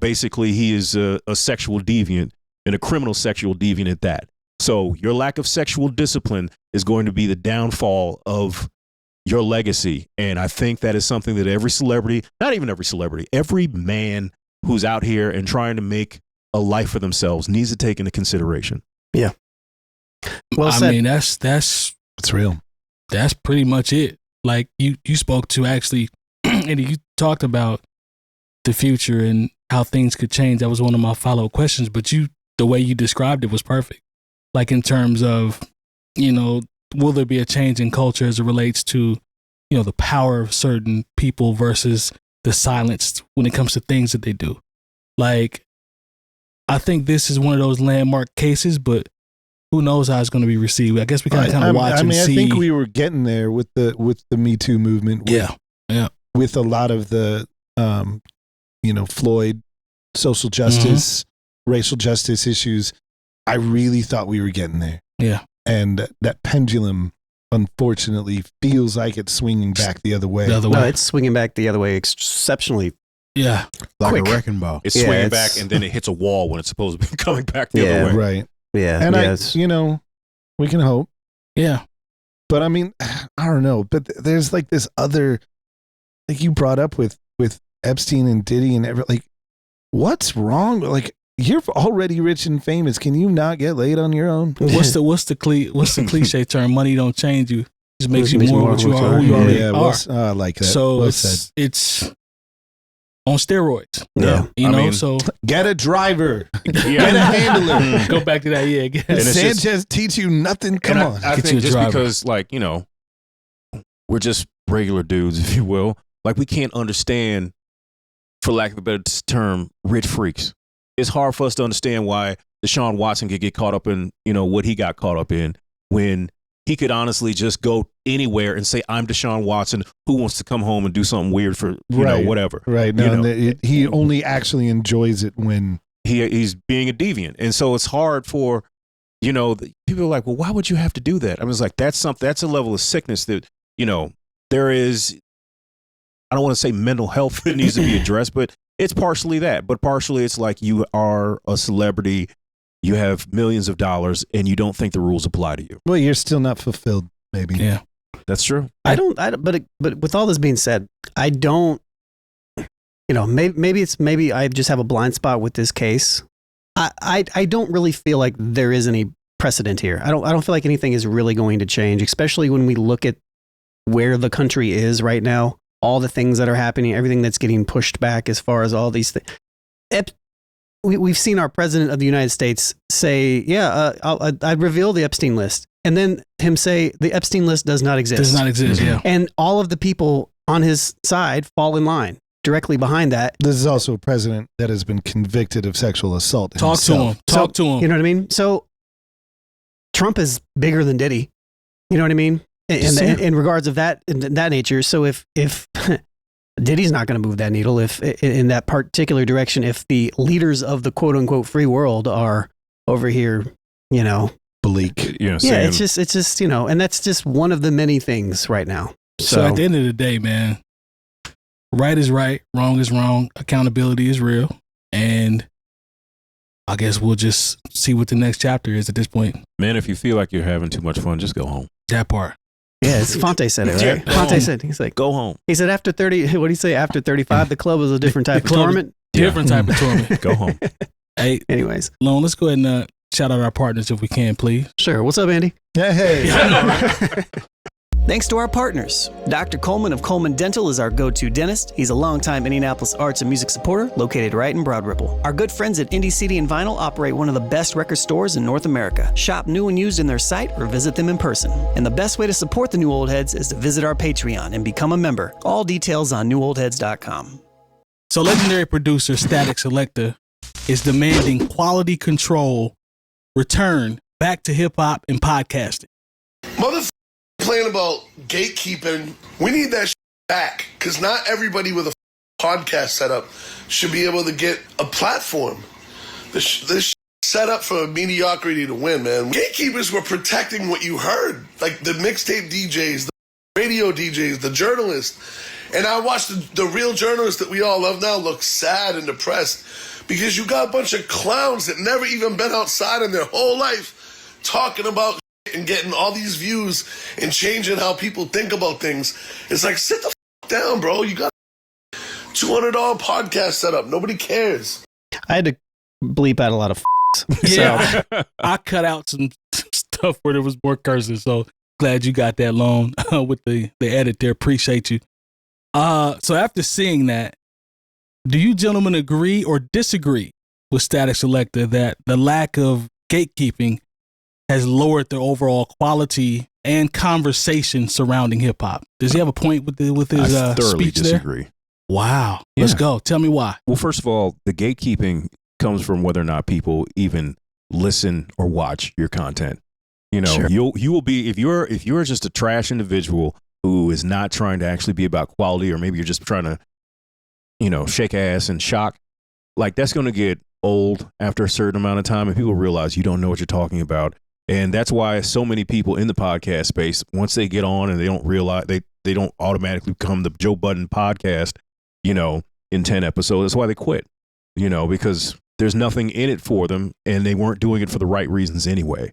basically he is a sexual deviant, and a criminal sexual deviant at that. So your lack of sexual discipline is going to be the downfall of your legacy. And I think that is something that every celebrity, not even every celebrity, every man who's out here and trying to make a life for themselves needs to take into consideration. Yeah. Well I said. mean, that's It's real. that's pretty much it. Like, you spoke to, actually, and you talked about the future and how things could change. That was one of my follow-up questions, but the way you described it was perfect. Like, in terms of, will there be a change in culture as it relates to, the power of certain people versus the silence when it comes to things that they do. Like, I think this is one of those landmark cases, but who knows how it's going to be received. I guess we kind of watch and see. I think we were getting there with the Me Too movement. Yeah. With a lot of the, Floyd, social justice, racial justice issues. I really thought we were getting there. Yeah. And that pendulum, unfortunately, feels like it's swinging back the other way. No, it's swinging back the other way exceptionally. Yeah. Like quick. a wrecking ball. It's swinging back, and then it hits a wall when it's supposed to be coming back the other way. Right. Yeah. And we can hope. Yeah. But I mean, I don't know. But there's like this other, like you brought up with Epstein and Diddy and like, what's wrong? Like, you're already rich and famous. Can you not get laid on your own? What's the cliche term? Money don't change you. It just makes you more what you are, who you already are. I like that. So well it's on steroids. Yeah. You I know, mean, so Get a driver. Get a Yeah. handler. go back to that. Yeah. And it's just- Sanchez teach you nothing. Come And on. I Get you think a just driver. because, like, you know, we're just regular dudes, if you will. Like, we can't understand, for lack of a better term, rich freaks. It's hard for us to understand why Deshaun Watson could get caught up in, you know, what he got caught up in when he could honestly just go anywhere and say, I'm Deshaun Watson, who wants to come home and do something weird for, you know, whatever. Right. No, You know. and he only actually enjoys it when. He's being a deviant. And so it's hard for, you know, people are like, well, why would you have to do that? I was like, that's a level of sickness that, you know, there is, I don't want to say mental health that needs to be addressed, but it's partially that. But partially it's like you are a celebrity, you have millions of dollars, and you don't think the rules apply to you. Well, you're still not fulfilled, maybe. Yeah. That's true. I don't, but with all this being said, I don't, you know, maybe I just have a blind spot with this case. I don't really feel like there is any precedent here. I don't feel like anything is really going to change, especially when we look at where the country is right now, all the things that are happening, everything that's getting pushed back as far as all these things. We've seen our president of the United States say, I'd reveal the Epstein list. And then him say the Epstein list does not exist. Does not exist. Yeah. And all of the people on his side fall in line directly behind that. This is also a president that has been convicted of sexual assault. Talk to himself. him. Talk to him. You know what I mean? So Trump is bigger than Diddy. You know what I mean? In regards of that, in that nature. So if Diddy's not going to move that needle, if in that particular direction, if the leaders of the quote unquote free world are over here, you know, Bleak. You know, yeah, saying, it's just, you know, and that's just one of the many things right now. So at the end of the day, man, right is right, wrong is wrong, accountability is real, and I guess we'll just see what the next chapter is at this point. man, if you feel like you're having too much fun, just go home. That part. Yeah, it's Fonte said it, right? Yeah. Fonte said, he's like, Go home. he said after 30, what did he say? After 35, the club was a different type of club is- tournament. Different type of tournament. Go home. Hey, Anyways, Lone, let's go ahead and shout out our partners if we can, please. sure. What's up, Andy? Yeah, hey. Thanks to our partners. Dr. Coleman of Coleman Dental is our go-to dentist. He's a longtime Indianapolis arts and music supporter located right in Broad Ripple. Our good friends at Indy CD and Vinyl operate one of the best record stores in North America. Shop new and used in their site or visit them in person. And the best way to support the New Old Heads is to visit our Patreon and become a member. All details on newoldheads.com. So legendary producer Statik Selektah is demanding quality control return back to hip hop and podcasting. Motherfucker playing about gatekeeping. We need that back because not everybody with a podcast setup should be able to get a platform. This set up for mediocrity to win, man. Gatekeepers were protecting what you heard, like the mixtape DJs, the radio DJs, the journalists. And I watched the real journalists that we all love now look sad and depressed because you got a bunch of clowns that never even been outside in their whole life talking about and getting all these views and changing how people think about things. It's like, sit the down, bro. You got $200 podcast set up. Nobody cares. I had to bleep out a lot of Yeah, I cut out some stuff where there was more cursing. So glad you got that Lone with the edit there. Appreciate you. So after seeing that, do you gentlemen agree or disagree with Statik Selektah that the lack of gatekeeping has lowered the overall quality and conversation surrounding hip hop? Does he have a point with his I thoroughly speech there? disagree. Wow. Let's Yeah. go. Tell me why. Well, first of all, the gatekeeping comes from whether or not people even listen or watch your content. You know, Sure. you will be if you're just a trash individual who is not trying to actually be about quality, or maybe you're just trying to, you know, shake ass and shock, like that's going to get old after a certain amount of time, and people realize you don't know what you're talking about. And that's why so many people in the podcast space, once they get on and they don't realize they don't automatically become the Joe Budden podcast, you know, in 10 episodes. That's why they quit, you know, because there's nothing in it for them and they weren't doing it for the right reasons anyway.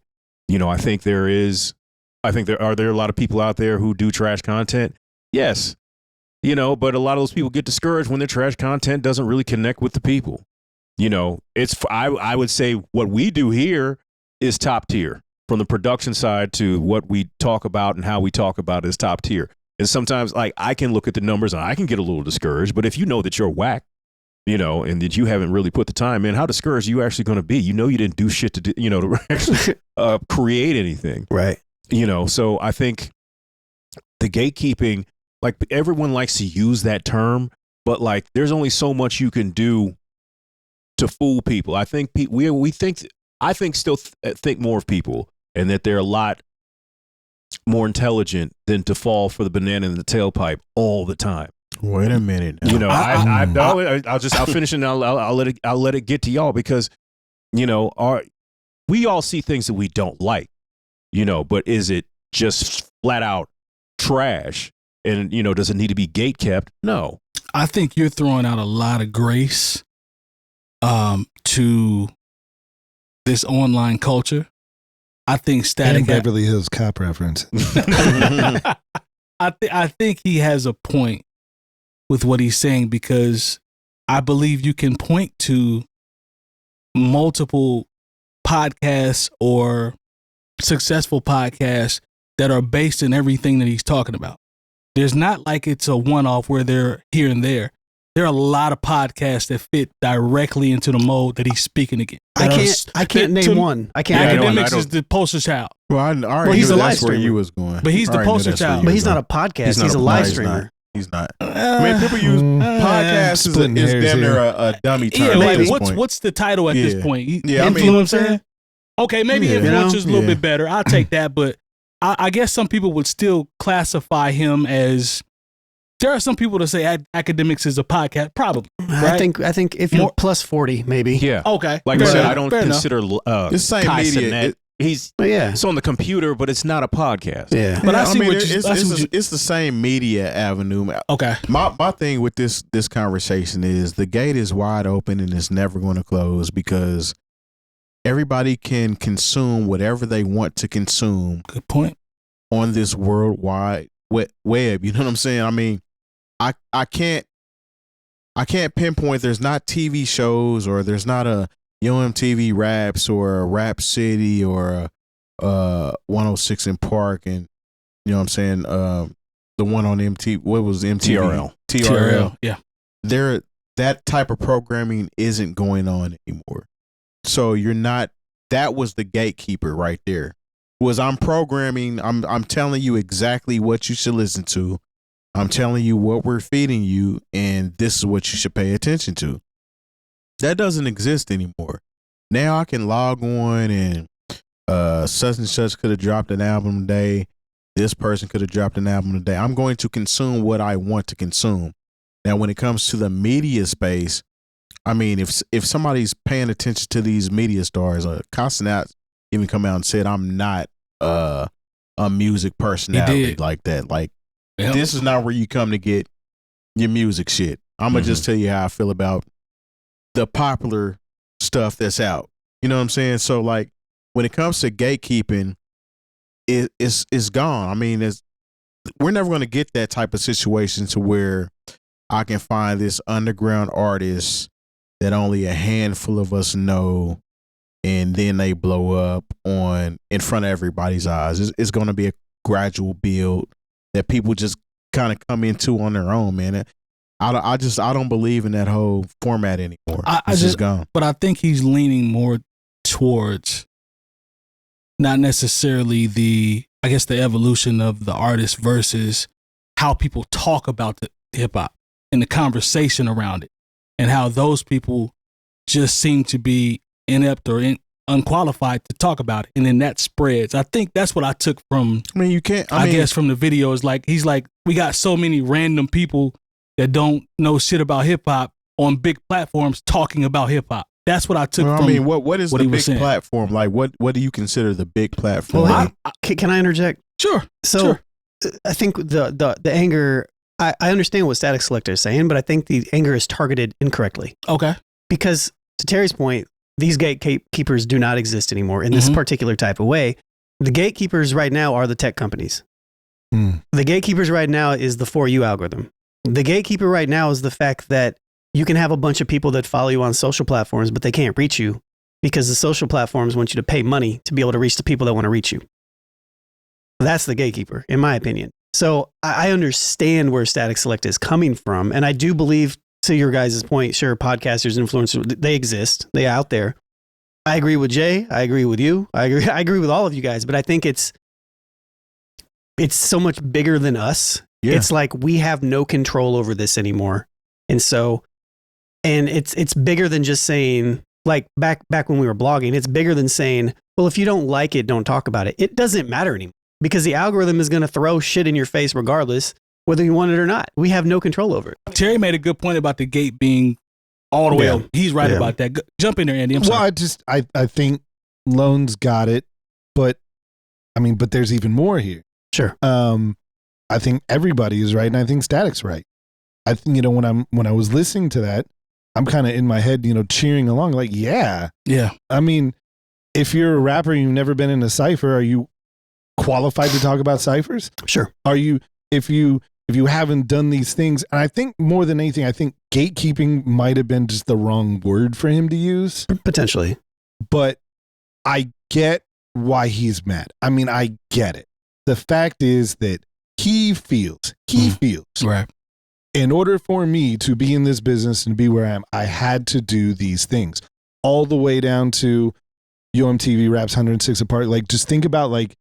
You know, I think there are a lot of people out there who do trash content. Yes. You know, but a lot of those people get discouraged when their trash content doesn't really connect with the people. You know, I would say what we do here is top tier. From the production side to what we talk about and how we talk about it is top tier. And sometimes, like, I can look at the numbers and I can get a little discouraged, but if you know that you're whack, and that you haven't really put the time in, how discouraged are you actually going to be? You didn't do shit to do, to actually create anything. Right. So I think the gatekeeping, like everyone likes to use that term, but like there's only so much you can do to fool people. I think I think more of people, and that they're a lot more intelligent than to fall for the banana in the tailpipe all the time. Wait a minute. I'll finish and I'll let it get to y'all, because we all see things that we don't like, but is it just flat out trash? And does it need to be gate kept? No. I think you're throwing out a lot of grace to this online culture. I think Statik and Beverly Hills Cop reference. I think he has a point with what he's saying, because I believe you can point to multiple podcasts or successful podcasts that are based in everything that he's talking about. There's not like it's a one-off where they're here and there. There are a lot of podcasts that fit directly into the mode that he's speaking against. I can't name one. I can't. Academics is the poster child. Well, I already he's knew a that's live where you streamer. was going. But he's the poster child. But he's not a podcast. He's a live streamer. He's not. I mean, people use podcasts is damn near a dummy term. Yeah, at this like point. what's the title at this point? Influencer? Okay, maybe influencer's a little bit better. I'll take that, but I guess some people would still classify him as. There are some people that say academics is a podcast, probably. Right? I think if you're plus 40, maybe. Yeah. Okay. Like I said, I don't consider the same Kai media. Cenat. It's on the computer, but it's not a podcast. Yeah. But I mean, it's the same media avenue. Okay. My thing with this conversation is the gate is wide open and it's never going to close, because everybody can consume whatever they want to consume. Good point. On this worldwide web. You know what I'm saying? I mean, I can't pinpoint. There's not TV shows, or there's not a MTV Raps or a Rap City or a 106 in Park, and you know what I'm saying, the one on MTV. What was MTV? TRL. Yeah. That type of programming isn't going on anymore. So you're not. That was the gatekeeper right there. Was I'm programming. I'm telling you exactly what you should listen to. I'm telling you what we're feeding you, and this is what you should pay attention to. That doesn't exist anymore. Now I can log on and such and such could have dropped an album today. This person could have dropped an album today. I'm going to consume what I want to consume. Now, when it comes to the media space, I mean, if somebody's paying attention to these media stars, Constant even come out and said, I'm not a music personality like that. Like, this is not where you come to get your music shit. I'm going to just tell you how I feel about the popular stuff that's out. You know what I'm saying? So, like, when it comes to gatekeeping, it's gone. I mean, we're never going to get that type of situation to where I can find this underground artist that only a handful of us know, and then they blow up in front of everybody's eyes. It's going to be a gradual build that people just kind of come into on their own, man. I don't believe in that whole format anymore. It's just gone. But I think he's leaning more towards not necessarily the evolution of the artist versus how people talk about the hip hop and the conversation around it, and how those people just seem to be inept or unqualified to talk about it, and then that spreads. I think that's what I took from. I mean, you can't. I guess from the video is like he's like, we got so many random people that don't know shit about hip hop on big platforms talking about hip hop. That's what I took from. I mean, what is the big platform? Like, what do you consider the big platform? Well, can I interject? Sure. So, I think the anger. I understand what Statik Selektah is saying, but I think the anger is targeted incorrectly. Okay. Because to Terry's point, these gatekeepers do not exist anymore in this particular type of way. The gatekeepers right now are the tech companies. The gatekeepers right now is the For You algorithm. The gatekeeper right now is the fact that you can have a bunch of people that follow you on social platforms, but they can't reach you because the social platforms want you to pay money to be able to reach the people that want to reach you. That's the gatekeeper, in my opinion. So I understand where Statik Selektah is coming from, and I do believe to your guys' point, sure, podcasters, influencers, they exist. They out there. I agree with Jay. I agree with you. I agree with all of you guys. But I think it's so much bigger than us. Yeah. It's like we have no control over this anymore. And so, and it's bigger than just saying, like back when we were blogging, it's bigger than saying, well, if you don't like it, don't talk about it. It doesn't matter anymore because the algorithm is going to throw shit in your face regardless, whether you want it or not. We have no control over it. Terry made a good point about the gate being all the way up. He's right about that. Jump in there, Andy. I'm sorry. I think Lone's got it, but there's even more here. Sure. I think everybody is right, and I think Statik's right. I think, when I was listening to that, I'm kind of in my head, cheering along, like, yeah. I mean, if you're a rapper and you've never been in a cipher, are you qualified to talk about ciphers? Sure. Are you, if you haven't done these things, and I think more than anything, I think gatekeeping might have been just the wrong word for him to use. Potentially. But I get why he's mad. I mean, I get it. The fact is that he feels right. In order for me to be in this business and be where I am, I had to do these things all the way down to UMTV Raps 106 Apart. Like, just think about like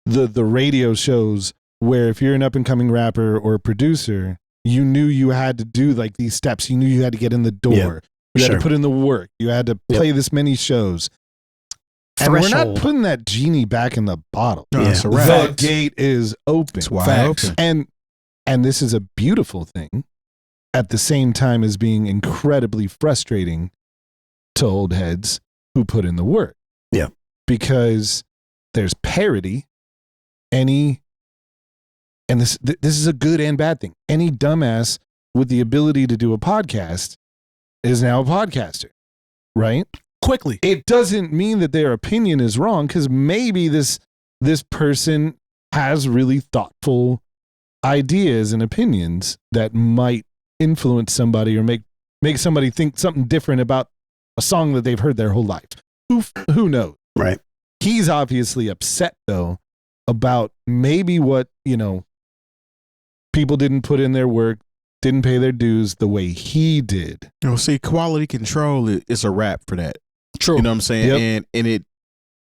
the radio shows where if you're an up and coming rapper or producer, you knew you had to do like these steps. You knew you had to get in the door. You had to put in the work. You had to play this many shows. And we're not putting that genie back in the bottle. No, it's a wrap. The gate is open. It's wide open. And this is a beautiful thing at the same time as being incredibly frustrating to old heads who put in the work. Yeah. Because there's parody. And this is a good and bad thing. Any dumbass with the ability to do a podcast is now a podcaster, right? Quickly. It doesn't mean that their opinion is wrong, because maybe this person has really thoughtful ideas and opinions that might influence somebody or make somebody think something different about a song that they've heard their whole life. Who knows? Right. He's obviously upset though about maybe what, people didn't put in their work, didn't pay their dues the way he did. See, quality control is a wrap for that. True. You know what I'm saying? Yep.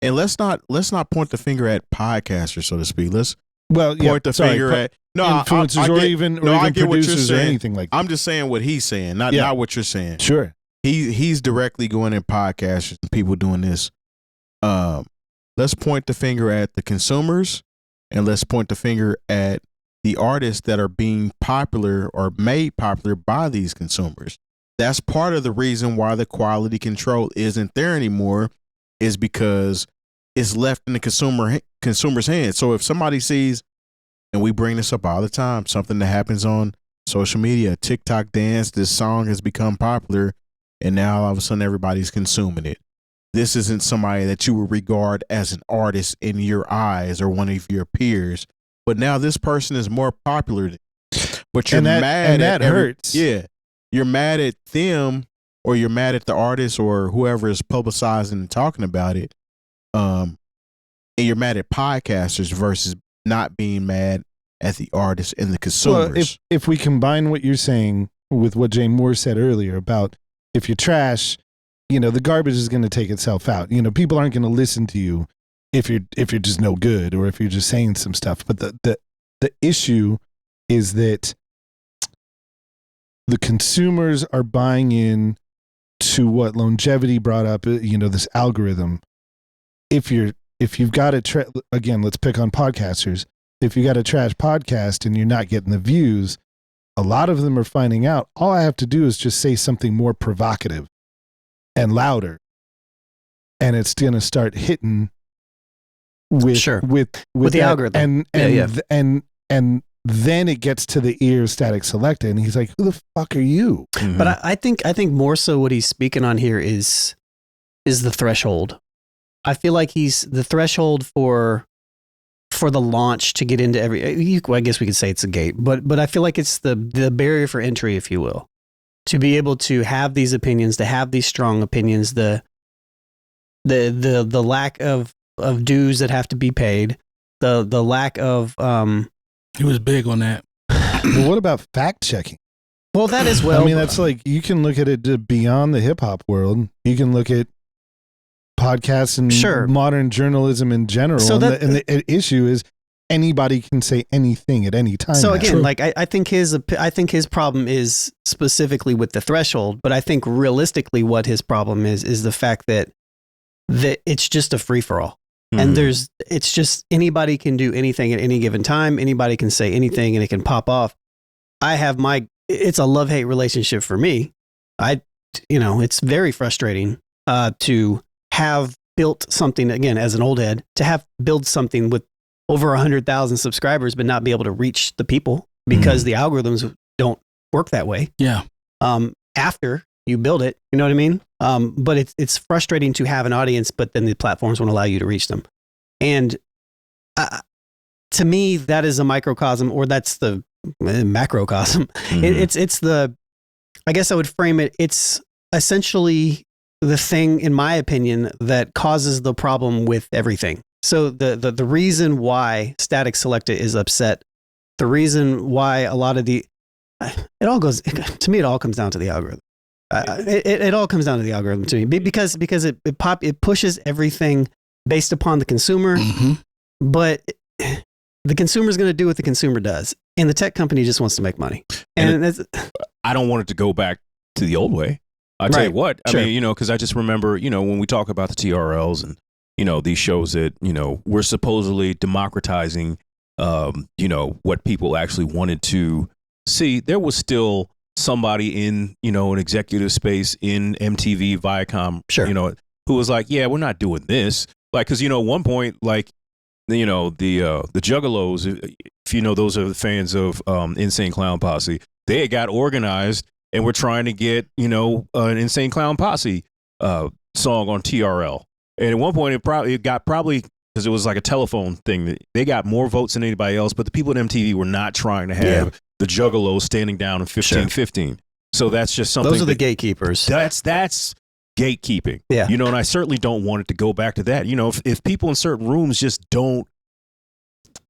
And let's not point the finger at podcasters, so to speak. Let's point the finger at influencers or even producers or anything like that. I'm just saying what he's saying, not what you're saying. Sure. He's directly going at podcasters and people doing this. Let's point the finger at the consumers, and let's point the finger at the artists that are being popular or made popular by these consumers. That's part of the reason why the quality control isn't there anymore, is because it's left in the consumer's hands. So if somebody sees, and we bring this up all the time, something that happens on social media, TikTok dance, this song has become popular, and now all of a sudden everybody's consuming it. This isn't somebody that you would regard as an artist in your eyes or one of your peers, but now this person is more popular, but you're mad and at that hurts. Yeah. You're mad at them, or you're mad at the artist or whoever is publicizing and talking about it. And you're mad at podcasters versus not being mad at the artists and the consumers. Well, if we combine what you're saying with what Jay Moore said earlier about if you're trash, the garbage is going to take itself out. People aren't going to listen to you if you're just no good or if you're just saying some stuff. But the issue is that the consumers are buying in to what Lonegevity brought up, this algorithm. If you've got again, let's pick on podcasters. If you got a trash podcast and you're not getting the views, a lot of them are finding out all I have to do is just say something more provocative and louder, and it's going to start hitting with the algorithm. And then it gets to the ear of Statik Selektah, and he's like, "Who the fuck are you?" Mm-hmm. But I think more so what he's speaking on here is the threshold. I feel like he's the threshold for the launch to get into I guess we could say it's a gate, but I feel like it's the barrier for entry, if you will, to be able to have these opinions, to have these strong opinions, the lack of dues that have to be paid, the lack of He was big on that. Well, what about fact checking? Well, that is well. I mean, that's like, you can look at it beyond the hip hop world. You can look at podcasts and modern journalism in general. So and the issue is anybody can say anything at any time. So now. again, like I think his problem is specifically with the threshold, but I think realistically what his problem is the fact that it's just a free for all. And it's just anybody can do anything at any given time. Anybody can say anything and it can pop off. It's a love-hate relationship for me. It's very frustrating to have built something, again, as an old head, to have built something with over 100,000 subscribers, but not be able to reach the people because the algorithms don't work that way. Yeah. After you build it, you know what I mean? But it's frustrating to have an audience, but then the platforms won't allow you to reach them. And to me, that is a microcosm, or that's the macrocosm. It's the, I guess I would frame it, it's essentially the thing, in my opinion, that causes the problem with everything. So the reason why Statik Selektah is upset, the reason why a lot of it all comes down to the algorithm. It all comes down to the algorithm to me, because it pushes everything based upon the consumer, but the consumer is going to do what the consumer does, and the tech company just wants to make money. And I don't want it to go back to the old way. I tell you what, I mean, because I just remember, when we talk about the TRLs and these shows that we're supposedly democratizing, what people actually wanted to see. There was still somebody in an executive space in MTV, Viacom, who was like, yeah, we're not doing this. Like, because at one point, like, the Juggalos, if those are the fans of Insane Clown Posse, they got organized and were trying to get an Insane Clown Posse song on TRL. And at one point, it got because it was like a telephone thing. They got more votes than anybody else, but the people at MTV were not trying to have the Juggalos standing down in 1515. So that's just something. Those are the gatekeepers. That's gatekeeping. Yeah. And I certainly don't want it to go back to that. If people in certain rooms just don't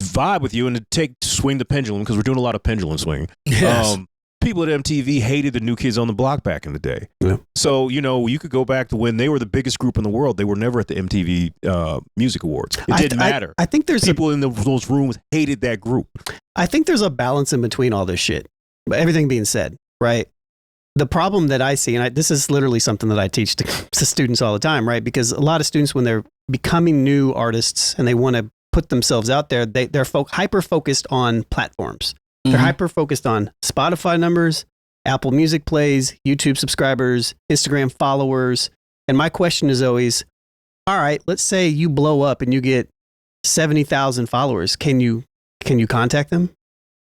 vibe with you and swing the pendulum, because we're doing a lot of pendulum swinging. Yes. People at MTV hated the New Kids on the Block back in the day. Yeah. So, you could go back to when they were the biggest group in the world. They were never at the MTV Music Awards. It didn't matter. I think there's people in those rooms hated that group. I think there's a balance in between all this shit. But everything being said, right? The problem that I see, and this is literally something that I teach to students all the time, right? Because a lot of students, when they're becoming new artists and they want to put themselves out there, they're hyper-focused on platforms. They're hyper-focused on Spotify numbers, Apple Music plays, YouTube subscribers, Instagram followers. And my question is always, all right, let's say you blow up and you get 70,000 followers. Can you contact them?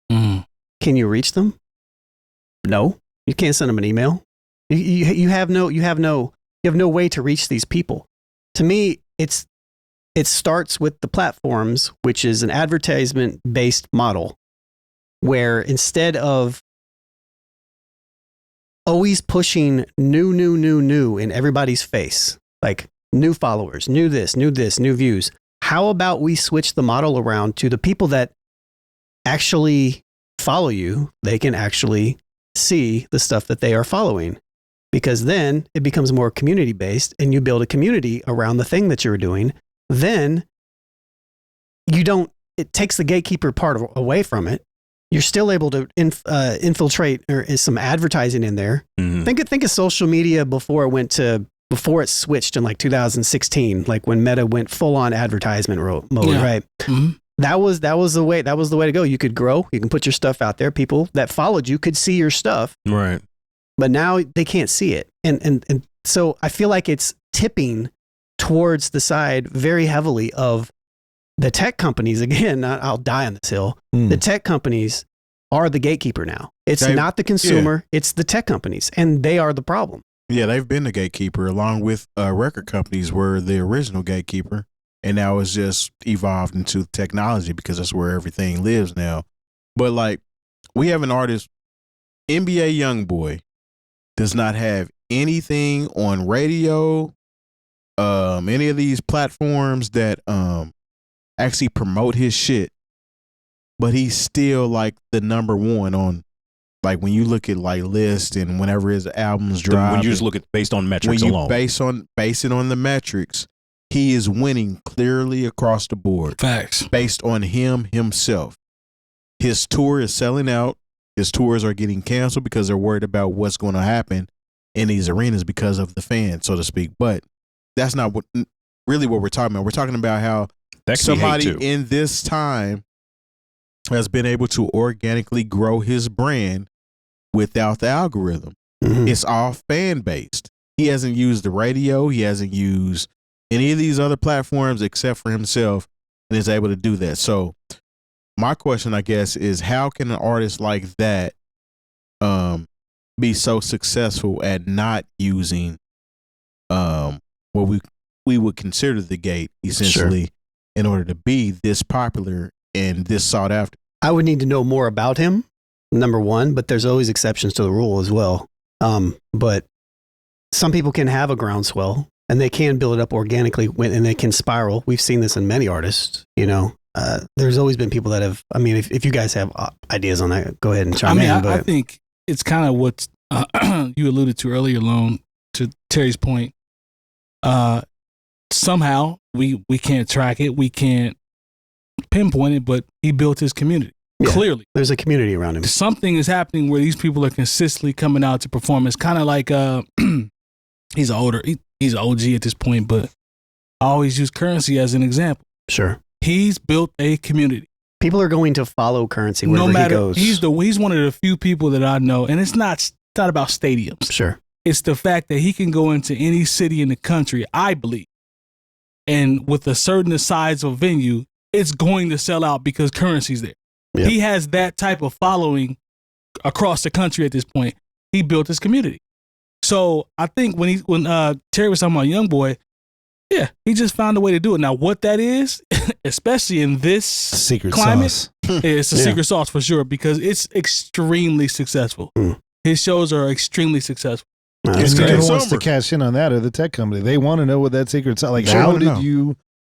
Can you reach them? No, you can't send them an email. You have no way to reach these people. To me, it starts with the platforms, which is an advertisement-based model, where instead of always pushing new in everybody's face, like new followers, new this, new views, how about we switch the model around to the people that actually follow you? They can actually see the stuff that they are following, because then it becomes more community based and you build a community around the thing that you're doing. Then it takes the gatekeeper part away from it. You're still able to infiltrate, or is some advertising in there. Think of social media before it switched in like 2016, like when Meta went full on advertisement mode, right? That was the way to go. You could grow, you can put your stuff out there. People that followed you could see your stuff. Right. But now they can't see it. And so I feel like it's tipping towards the side very heavily of the tech companies. Again, I'll die on this hill. The tech companies are the gatekeeper now. It's not the consumer, it's the tech companies, and they are the problem. Yeah, they've been the gatekeeper, along with record companies were the original gatekeeper, and now it's just evolved into technology because that's where everything lives now. But like, we have an artist, NBA Youngboy, does not have anything on radio, any of these platforms that actually promote his shit, but he's still like the number one on Like when you look at like List and whenever his albums drop, when you just look at based on metrics when you alone, base it on the metrics, he is winning clearly across the board. Facts. Based on himself. His tour is selling out. His tours are getting canceled because they're worried about what's going to happen in these arenas because of the fans, so to speak. But that's not really what we're talking about. We're talking about how somebody in this time has been able to organically grow his brand without the algorithm. Mm-hmm. It's all fan based. He hasn't used the radio. He hasn't used any of these other platforms except for himself, and is able to do that. So my question, I guess, is how can an artist like that be so successful at not using what we would consider the gate, essentially, in order to be this popular and this sought after? I would need to know more about him, number one, but there's always exceptions to the rule as well. But some people can have a groundswell and they can build it up organically and they can spiral. We've seen this in many artists, you know. There's always been people that have, I mean, if you guys have ideas on that, go ahead and chime in. I think it's kind of what you alluded to earlier, Lone, to Terry's point. Somehow we can't track it. We can't pinpoint it, but he built his community. Yeah, clearly. There's a community around him. Something is happening where these people are consistently coming out to perform. It's kind of like he's an OG at this point, but I always use Currency as an example. Sure. He's built a community. People are going to follow Currency wherever he goes. He's one of the few people that I know, and it's not about stadiums. Sure. It's the fact that he can go into any city in the country, I believe, and with a certain size of venue, it's going to sell out because Currency's there. Yep. He has that type of following across the country at this point. He built his community. So I think when Terry was talking about YoungBoy, yeah, he just found a way to do it. Now, what that is, especially in this secret climate, sauce. It's a secret sauce for sure because it's extremely successful. His shows are extremely successful. And who wants to cash in on that or the tech company? They want to know what that secret sauce. Like, how did you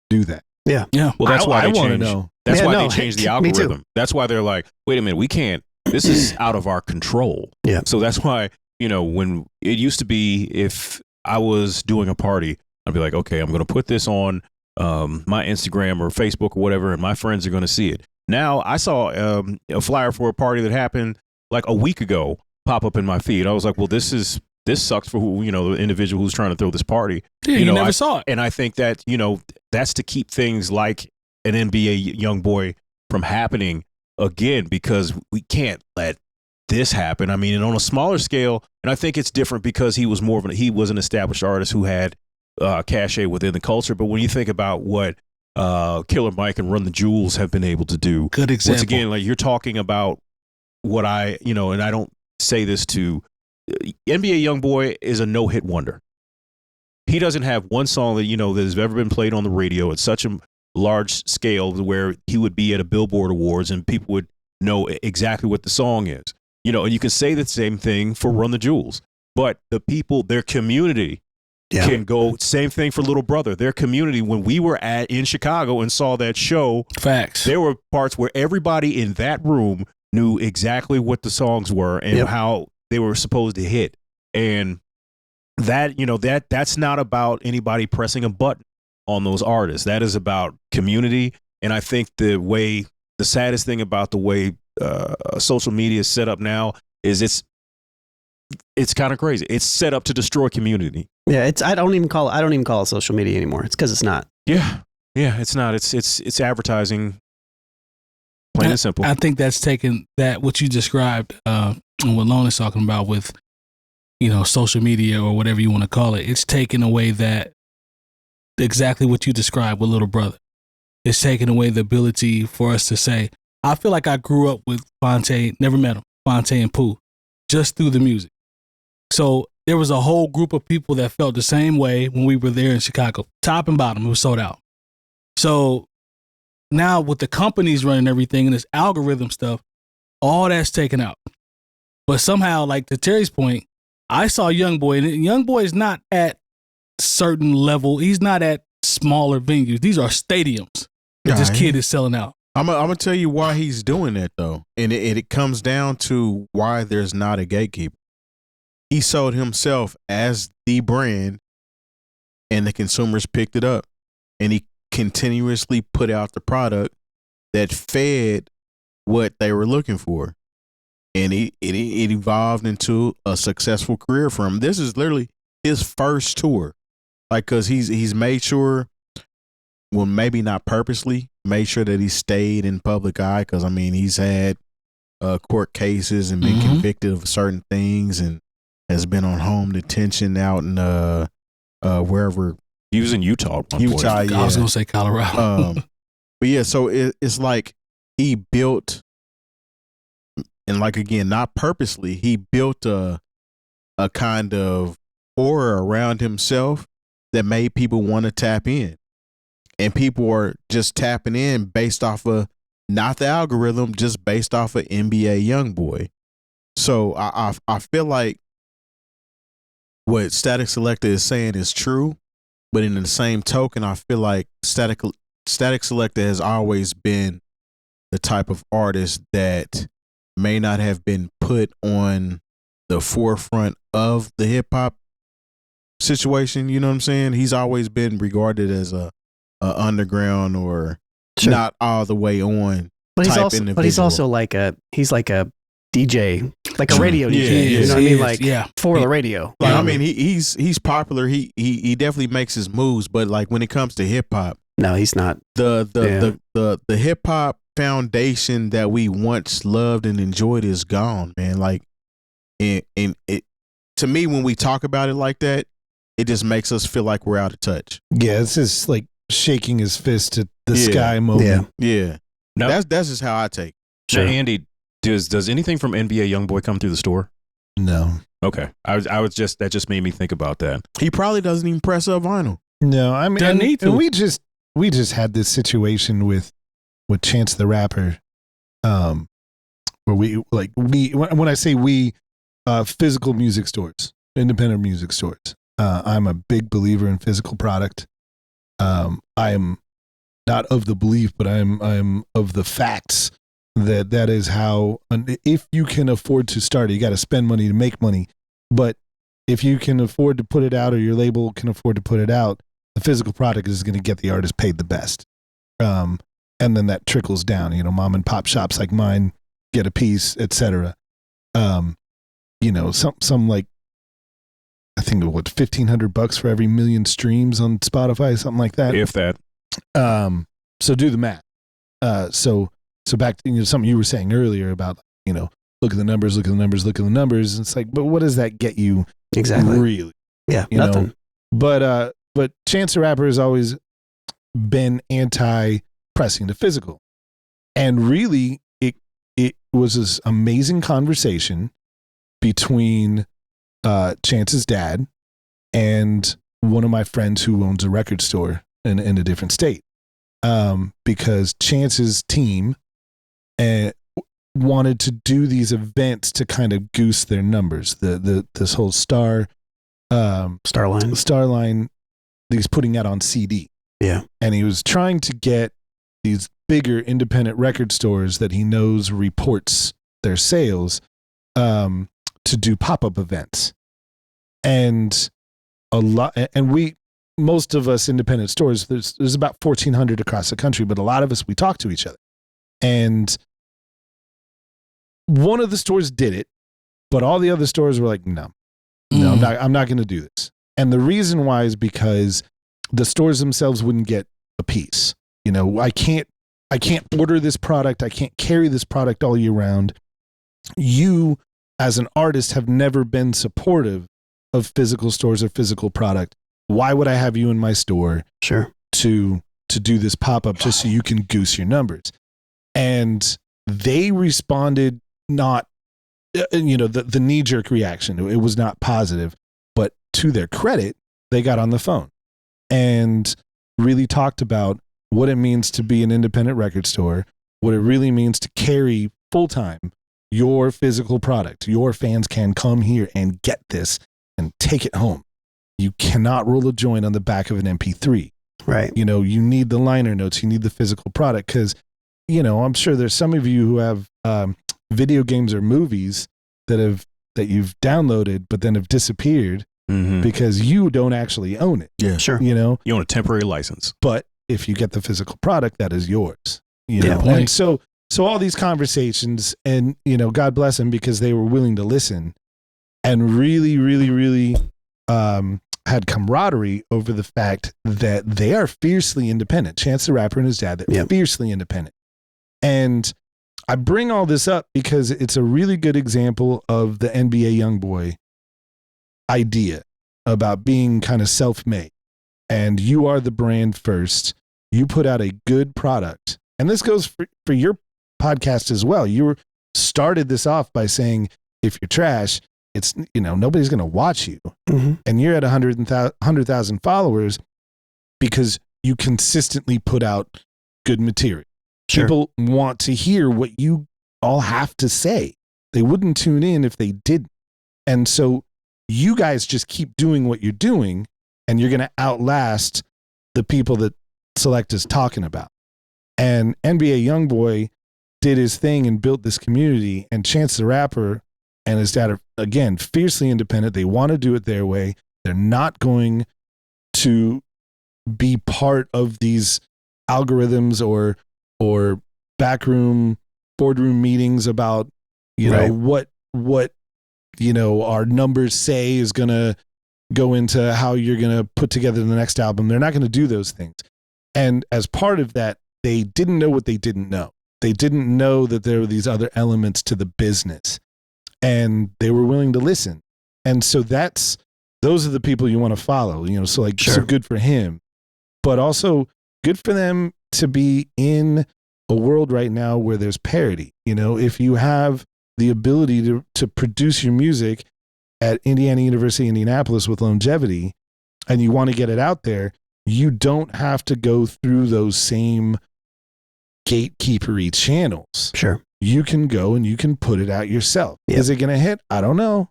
do that? Yeah. Well, that's why I they want to changed. know. That's why they changed the algorithm. That's why they're like, wait a minute, we can't. This is out of our control. Yeah. So that's why, you know, when it used to be, if I was doing a party, I'd be like, okay, I'm going to put this on my Instagram or Facebook or whatever, and my friends are going to see it. Now, I saw a flyer for a party that happened like a week ago pop up in my feed. I was like, well, this sucks for who, you know, the individual who's trying to throw this party. Yeah, you know, never saw it. And I think that, you know, that's to keep things like an NBA YoungBoy from happening again, because we can't let this happen. I mean, and on a smaller scale, and I think it's different because he was an established artist who had cachet within the culture. But when you think about what Killer Mike and Run the Jewels have been able to do, good example. Once again, like you're talking about what and I don't say this to NBA YoungBoy is a no-hit wonder. He doesn't have one song that, you know, that has ever been played on the radio at such a large scale where he would be at a Billboard Awards and people would know exactly what the song is. You know, and you can say the same thing for Run the Jewels, but the people, their community can go, same thing for Little Brother. Their community, when we were in Chicago and saw that show, facts, there were parts where everybody in that room knew exactly what the songs were and how they were supposed to hit. And that, you know, that's not about anybody pressing a button on those artists. That is about community. And I think the saddest thing about the way social media is set up now is it's kind of crazy. It's set up to destroy community. Yeah, I don't even call it social media anymore. It's because it's not. Yeah, it's not. It's advertising. Plain and simple. I think that's taken that what you described and what Lone is talking about with, you know, social media or whatever you want to call it. It's taken away that exactly what you described with Little Brother. It's taken away the ability for us to say, I feel like I grew up with Fonte, never met him, Fonte and Pooh, just through the music. So there was a whole group of people that felt the same way when we were there in Chicago, top and bottom, it was sold out. So now with the companies running everything and this algorithm stuff, all that's taken out. But somehow, like to Terry's point, I saw YoungBoy, and YoungBoy is not at certain level. He's not at smaller venues. These are stadiums that this kid is selling out. I'm gonna tell you why he's doing that though, and it comes down to why there's not a gatekeeper. He sold himself as the brand, and the consumers picked it up, and he continuously put out the product that fed what they were looking for, and it evolved into a successful career for him. This is literally his first tour, like, because he's made sure, well, maybe not purposely, made sure that he stayed in public eye, because I mean he's had court cases and been convicted of certain things, and has been on home detention out in wherever. He was in Utah at one point. I was gonna say Colorado. But yeah, so it's like he built, and like again, not purposely, he built a kind of aura around himself that made people want to tap in, and people are just tapping in based off of not the algorithm, just based off of NBA YoungBoy. So I feel like what Statik Selektah is saying is true, but in the same token, I feel like Statik Selektah has always been the type of artist that may not have been put on the forefront of the hip hop situation. You know what I'm saying? He's always been regarded as a underground or not all the way on. But type he's individual. also like a DJ, like a radio DJ. You know what I mean? Like for the radio. Like, I mean, he's popular. He definitely makes his moves, but like when it comes to hip hop, no, he's not. The hip hop foundation that we once loved and enjoyed is gone, man. Like, and it, to me, when we talk about it like that, it just makes us feel like we're out of touch. Yeah, it's just like shaking his fist at the sky moment. Yeah. Now, that's just how I take it. Sure. Now, Andy, does anything from NBA YoungBoy come through the store? No. Okay. I was just, that just made me think about that. He probably doesn't even press up vinyl. No, I mean, Doesn't need to. and we just had this situation with Chance the Rapper, where when I say we, physical music stores, independent music stores. I'm a big believer in physical product. I am not of the belief, but I'm of the facts that is how, if you can afford to start it, you got to spend money to make money. But if you can afford to put it out, or your label can afford to put it out, the physical product is going to get the artist paid the best. And then that trickles down, mom and pop shops like mine get a piece, etc. Some like, I think $1,500 for every million streams on Spotify, something like that. If that. So do the math. So back to something you were saying earlier about, look at the numbers. It's like, but what does that get you exactly? Really? Yeah, nothing. But Chance the Rapper has always been anti-pressing the physical, and really, it was this amazing conversation between Chance's dad and one of my friends who owns a record store in a different state, because Chance's team wanted to do these events to kind of goose their numbers. This whole Starline that he's putting out on CD. Yeah, and he was trying to get these bigger independent record stores that he knows reports their sales to do pop-up events. And most of us independent stores, there's about 1,400 across the country, but a lot of us, we talk to each other. And one of the stores did it, but all the other stores were like, no, I'm not going to do this. And the reason why is because the stores themselves wouldn't get a piece. I can't order this product. I can't carry this product all year round. You, as an artist, have never been supportive of physical stores or physical product. Why would I have you in my store? Sure. To do this pop-up just so you can goose your numbers? And they responded not, the knee-jerk reaction. It was not positive, but to their credit, they got on the phone and really talked about what it means to be an independent record store, what it really means to carry full-time your physical product. Your fans can come here and get this and take it home. You cannot roll a joint on the back of an MP3. Right. You need the liner notes. You need the physical product, because I'm sure there's some of you who have video games or movies that you've downloaded but then have disappeared because you don't actually own it. Yeah, sure. You own a temporary license. But if you get the physical product, that is yours. And so all these conversations, and God bless them because they were willing to listen and really, really, really had camaraderie over the fact that they are fiercely independent. Chance the Rapper and his dad, they're fiercely independent. And I bring all this up because it's a really good example of the NBA YoungBoy idea about being kind of self-made. And you are the brand first. You put out a good product. And this goes for your podcast as well. You started this off by saying, if you're trash, it's, nobody's going to watch you. And you're at 100,000 followers because you consistently put out good material. Sure. People want to hear what you all have to say. They wouldn't tune in if they didn't. And so you guys just keep doing what you're doing, and you're going to outlast the people that Select is talking about. And NBA YoungBoy did his thing and built this community, and Chance the Rapper and his dad are, again, fiercely independent. They want to do it their way. They're not going to be part of these algorithms or backroom boardroom meetings about, what our numbers say is going to go into how you're going to put together the next album. They're not going to do those things. And as part of that, they didn't know what they didn't know. They didn't know that there were these other elements to the business, and they were willing to listen. And so those are the people you want to follow, so so good for him, but also good for them to be in a world right now where there's parity. If you have the ability to produce your music at Indiana University, Indianapolis with Lonegevity, and you want to get it out there, you don't have to go through those same gatekeepery channels. Sure. You can go and you can put it out yourself. Yep. Is it going to hit? I don't know.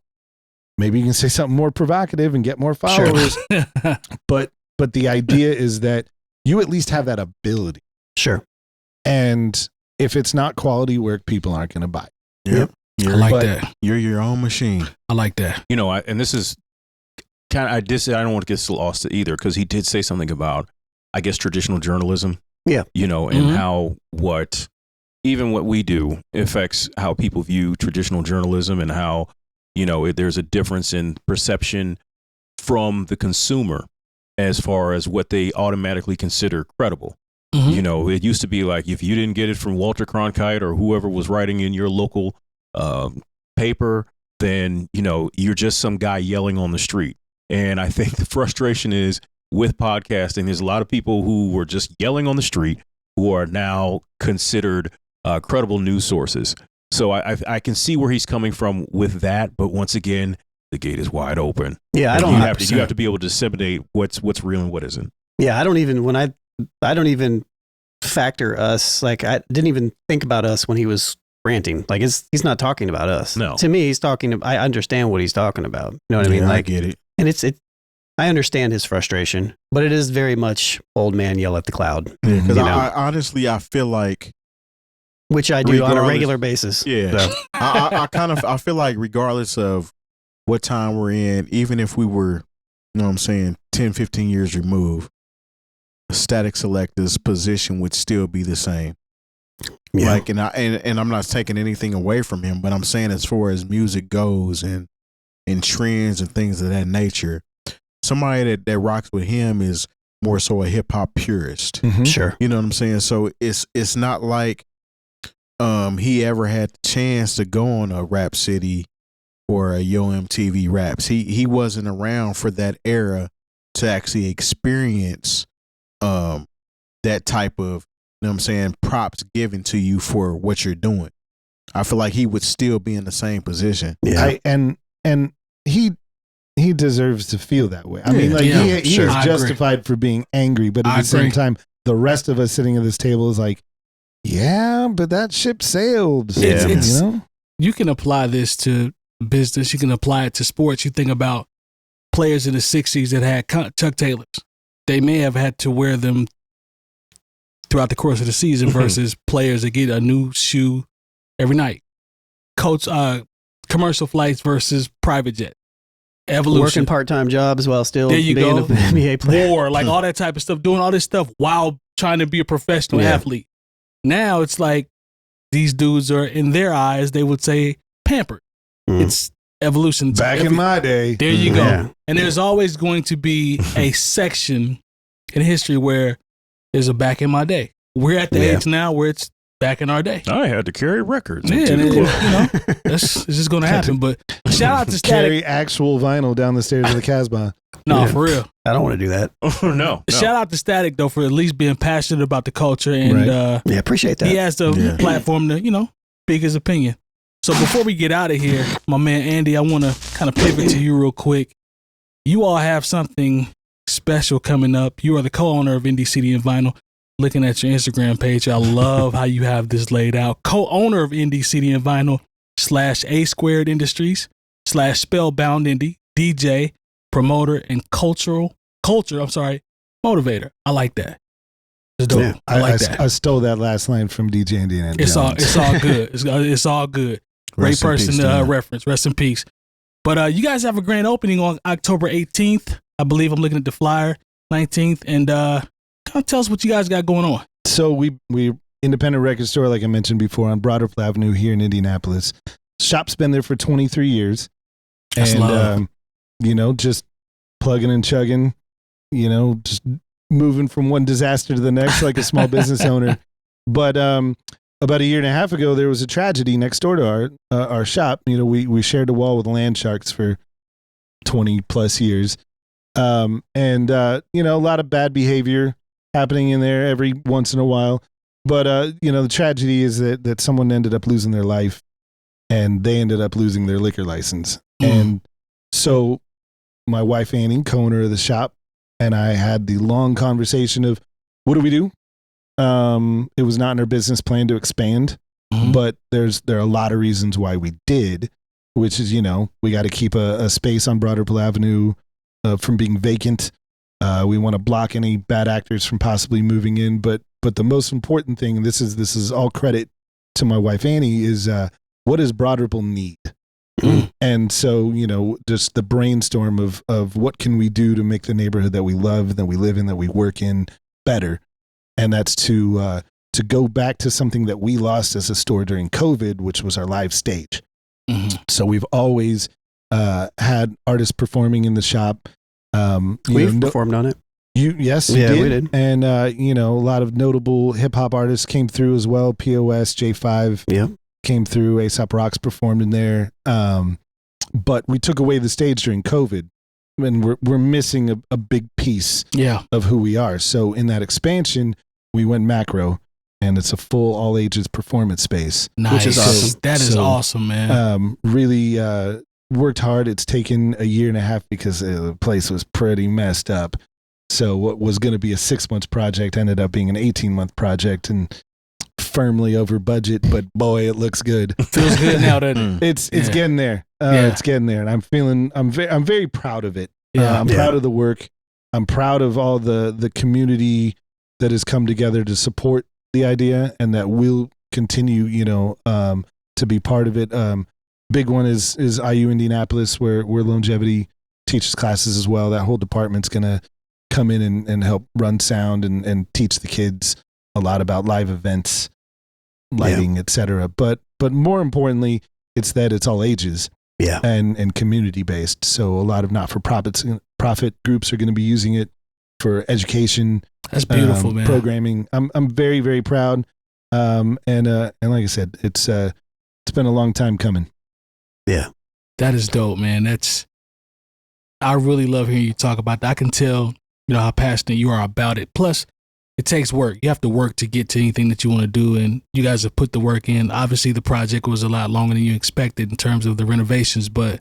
Maybe you can say something more provocative and get more followers. Sure. but the idea is that you at least have that ability. Sure. And if it's not quality work, people aren't going to buy it. Yep. I like that. You're your own machine. I like that. And this is kind of, I don't want to get lost either, because he did say something about, I guess, traditional journalism. Yeah. And how even what we do affects how people view traditional journalism, and how, there's a difference in perception from the consumer as far as what they automatically consider credible. It used to be like, if you didn't get it from Walter Cronkite or whoever was writing in your local paper, then, you're just some guy yelling on the street. And I think the frustration is with podcasting, there's a lot of people who were just yelling on the street who are now considered credible news sources. So I can see where he's coming from with that. But once again, the gate is wide open. Yeah, you have to be able to disseminate what's real and what isn't. Yeah, I don't even factor us. Like, I didn't even think about us when he was ranting. Like, he's not talking about us. No. To me, I understand what he's talking about. You know what I mean? I get it. And I understand his frustration, but it is very much old man yell at the cloud. Yeah, because I honestly, I feel like, which I do on a regular basis. Yeah. So. I feel like regardless of what time we're in, even if we were, 10, 15 years removed, Statik Selektah's position would still be the same. Yeah. Like, and I'm not taking anything away from him, but I'm saying as far as music goes and trends and things of that nature, somebody that rocks with him is more so a hip hop purist. Mm-hmm. Sure. You know what I'm saying? So it's not like he ever had the chance to go on a Rap City or a Yo MTV Raps. He wasn't around for that era to actually experience that type of, props given to you for what you're doing. I feel like he would still be in the same position. Yeah. And he deserves to feel that way. I mean, like, he is justified for being angry, but at the same time, the rest of us sitting at this table is like, yeah, but that ship sailed. Yeah. You can apply this to business. You can apply it to sports. You think about players in the 60s that had Chuck Taylors. They may have had to wear them throughout the course of the season versus players that get a new shoe every night. Coach, commercial flights versus private jet. Evolution. Working part-time jobs while still There you being go. an NBA player. War, like all that type of stuff, doing all this stuff while trying to be a professional athlete. Now it's like these dudes are, in their eyes, they would say pampered. It's evolution. Back in my day. There you go. And there's always going to be a section in history where there's a back in my day. We're at the age now where it's back in our day. I had to carry records. Yeah, it's just going to happen. But shout out to Statik. Carry actual vinyl down the stairs of the Casbah. No, for real. I don't want to do that. no. Shout out to Statik, though, for at least being passionate about the culture. And Yeah, appreciate that. he has the platform to, speak his opinion. So before we get out of here, my man Andy, I want to kind of pivot to you real quick. You all have something special coming up. You are the co-owner of Indy CD Vinyl. Looking at your Instagram page, I love how you have this laid out. Co-owner of Indy CD Vinyl /A Squared Industries /Spellbound Indie, DJ, promoter, and culture, motivator. I like that. It's dope. Yeah, I like that. I stole that last line from DJ Indiana. It's all good. It's all good. Great person to reference. Rest in peace. But you guys have a grand opening on October 18th. I believe I'm looking at the flyer, 19th. And kind of tell us what you guys got going on. So we independent record store, like I mentioned before, on Broadway Avenue here in Indianapolis. Shop's been there for 23 years. That's love. Just plugging and chugging, just moving from one disaster to the next like a small business owner. But about a year and a half ago, there was a tragedy next door to our shop. We shared a wall with land sharks for 20 plus years. A lot of bad behavior happening in there every once in a while. But, the tragedy is that someone ended up losing their life and they ended up losing their liquor license. And so my wife, Annie, co-owner of the shop, and I had the long conversation of what do we do? It was not in our business plan to expand, but there are a lot of reasons why we did, which is, we got to keep a space on Broadway Avenue from being vacant. We want to block any bad actors from possibly moving in. But the most important thing, and this is all credit to my wife, Annie, is what does Broadripple need? And so, just the brainstorm of what can we do to make the neighborhood that we love, that we live in, that we work in better. And that's to go back to something that we lost as a store during COVID, which was our live stage. So we've always had artists performing in the shop. We've performed on it. Yes, you did. We did. And, a lot of notable hip hop artists came through as well. POS, J5 came through. A$AP Rocks performed in there. But we took away the stage during COVID. And we're missing a big piece of who we are. So in that expansion, we went macro, and it's a full all ages performance space. Nice. Which is awesome. That is awesome, man. Really worked hard. It's taken a year and a half because the place was pretty messed up. So what was going to be a 6-month project ended up being an 18-month project, and firmly over budget, but boy, it looks good. Feels good now, doesn't it? It's getting there. It's getting there, and I'm very proud of it. I'm proud of the work. I'm proud of all the community that has come together to support the idea, and that will continue, to be part of it. Big one is IU Indianapolis, where Lonegevity teaches classes as well. That whole department's gonna come in and help run sound and teach the kids a lot about live events, lighting, etc. But more importantly, it's that it's all ages. And community based. So a lot of not-for-profit groups are going to be using it for education. That's beautiful, man. Programming. I'm very, very proud. And like I said, it's been a long time coming. Yeah, that is dope, man. I really love hearing you talk about that. I can tell, how passionate you are about it. Plus, it takes work. You have to work to get to anything that you want to do, and you guys have put the work in. Obviously, the project was a lot longer than you expected in terms of the renovations, but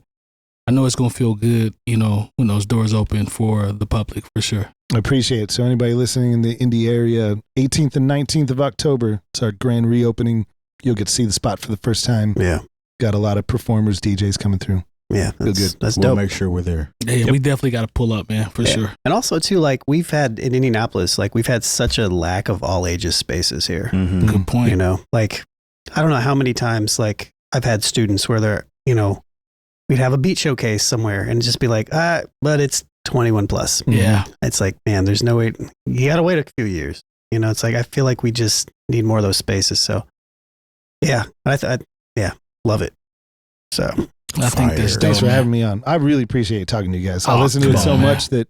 I know it's going to feel good, when those doors open for the public, for sure. I appreciate it. So anybody listening in the Indy area, 18th and 19th of October, it's our grand reopening. You'll get to see the spot for the first time. Yeah. Got a lot of performers, DJs coming through. Yeah, that's We'll dope. make sure we're there. Yeah, we definitely got to pull up, man, for sure. And also too, like we've had in Indianapolis, like we've had such a lack of all ages spaces here. Mm-hmm. Good point. You know, like I don't know how many times like I've had students where they're, you know, we'd have a beat showcase somewhere and just be like, but it's 21 plus. Yeah. It's like, man, there's no way. You got to wait a few years. You know, it's like I feel like we just need more of those spaces. So, yeah, love it. So, I think that's Thanks for dope, having me on. I really appreciate talking to you guys. I Oh, listen to it come so on, man. much that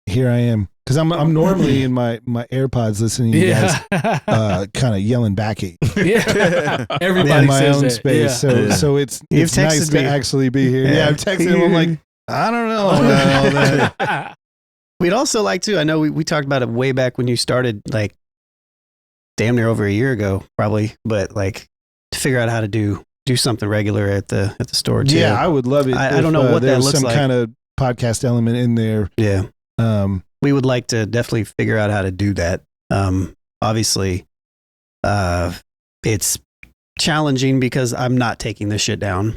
here I am. Because I'm normally in my AirPods listening to you Yeah. guys kind of yelling back at you. Yeah. Everybody in my says own that. space. Yeah. So it's You've nice texted to me. actually be here. Yeah, I've texted him. I'm like, I don't know about all that. we'd also like to, I know we talked about it way back when you started, like damn near over a year ago, probably, but like to figure out how to do something regular at the store too. Yeah, I would love it. I don't know what that there was looks some like. kind of podcast element in there. Yeah. We We would like to definitely figure out how to do that. Obviously, it's challenging because I'm not taking this shit down.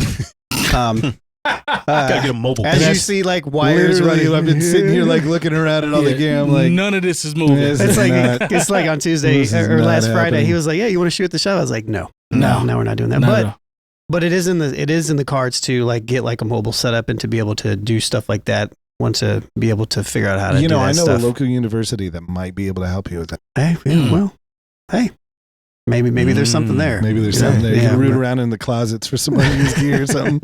Gotta get a mobile. As you That's see, like wires literally, running. I've been sitting here like looking around at all the gear. I'm like, none of this is moving. Yes. It's like not- it's like on Tuesday this is or not last Friday. happening. He was like, "Yeah, you want to shoot at the show?" I was like, "No, No. we're not doing that." Not at all. But it is in the cards to like get like a mobile setup and to be able to do stuff like that. Want to be able to figure out how to you do know, that I know stuff. a local university that might be able to help you with that. Hey, yeah, well, hey, maybe there's something there. Maybe there's Yeah. something there. You Yeah, can root but- around in the closets for some unused gear or something.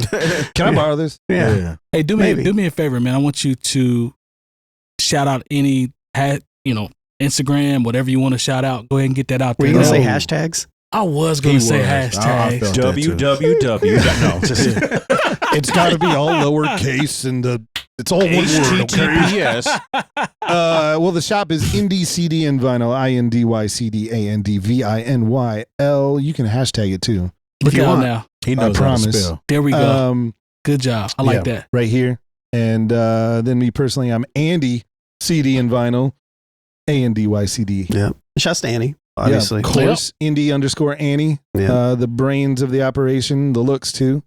Can I borrow this? Yeah. Hey, do Maybe. me a favor, man. I want you to shout out any Instagram, whatever you want to shout out. Go ahead and get that out Were there. you gonna say Oh. hashtags? I was gonna say I hashtag. felt that too. www. No, just It's got to be all lowercase and it's all one word. Okay. HTTPS. Well, the shop is Indy CD and Vinyl. INDYCDANDVINYL. You can hashtag it too. Look you out want. now. He I knows how to promise. spell. There we go. Good job. I like yeah, that. right here. And then me personally, I'm Andy CD and Vinyl. ANDYCD. Yeah. Shouts to Annie, obviously. Yeah, of course. Indy _ Annie. Yeah. The brains of the operation, the looks too.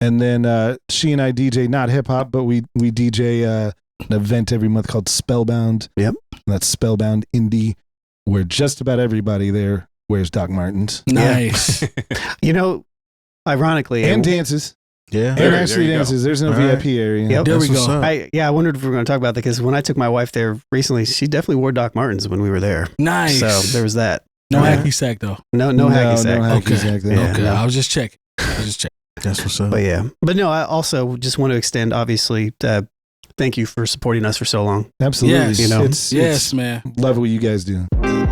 And then she and I DJ not hip hop, but we DJ an event every month called Spellbound. Yep. And that's Spellbound Indie, where just about everybody there wears Doc Martens Nice. You know, ironically, and dances. Yeah. And There actually you go. dances. There's no All right. VIP area. Yep. There we That's what's go. up. I wondered if we were going to talk about that because when I took my wife there recently, she definitely wore Doc Martens when we were there. Nice. So there was that. no Yeah. hacky sack though. No hacky No sack. hacky Okay. sack there. Yeah. Okay. no. I was just checking. That's what's up. But yeah. But no, I also just want to extend, obviously, thank you for supporting us for so long. Absolutely. Yes. You know. Yes, man. Love what you guys do.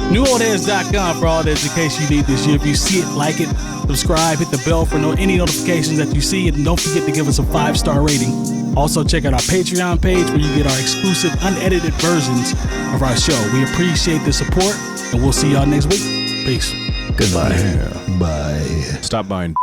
NewOldHeads.com for all the education you need this year. If you see it, like it, subscribe, hit the bell for any notifications that you see, and don't forget to give us a 5-star rating. Also, check out our Patreon page where you get our exclusive, unedited versions of our show. We appreciate the support, and we'll see y'all next week. Peace. Goodbye. Bye. Stop buying.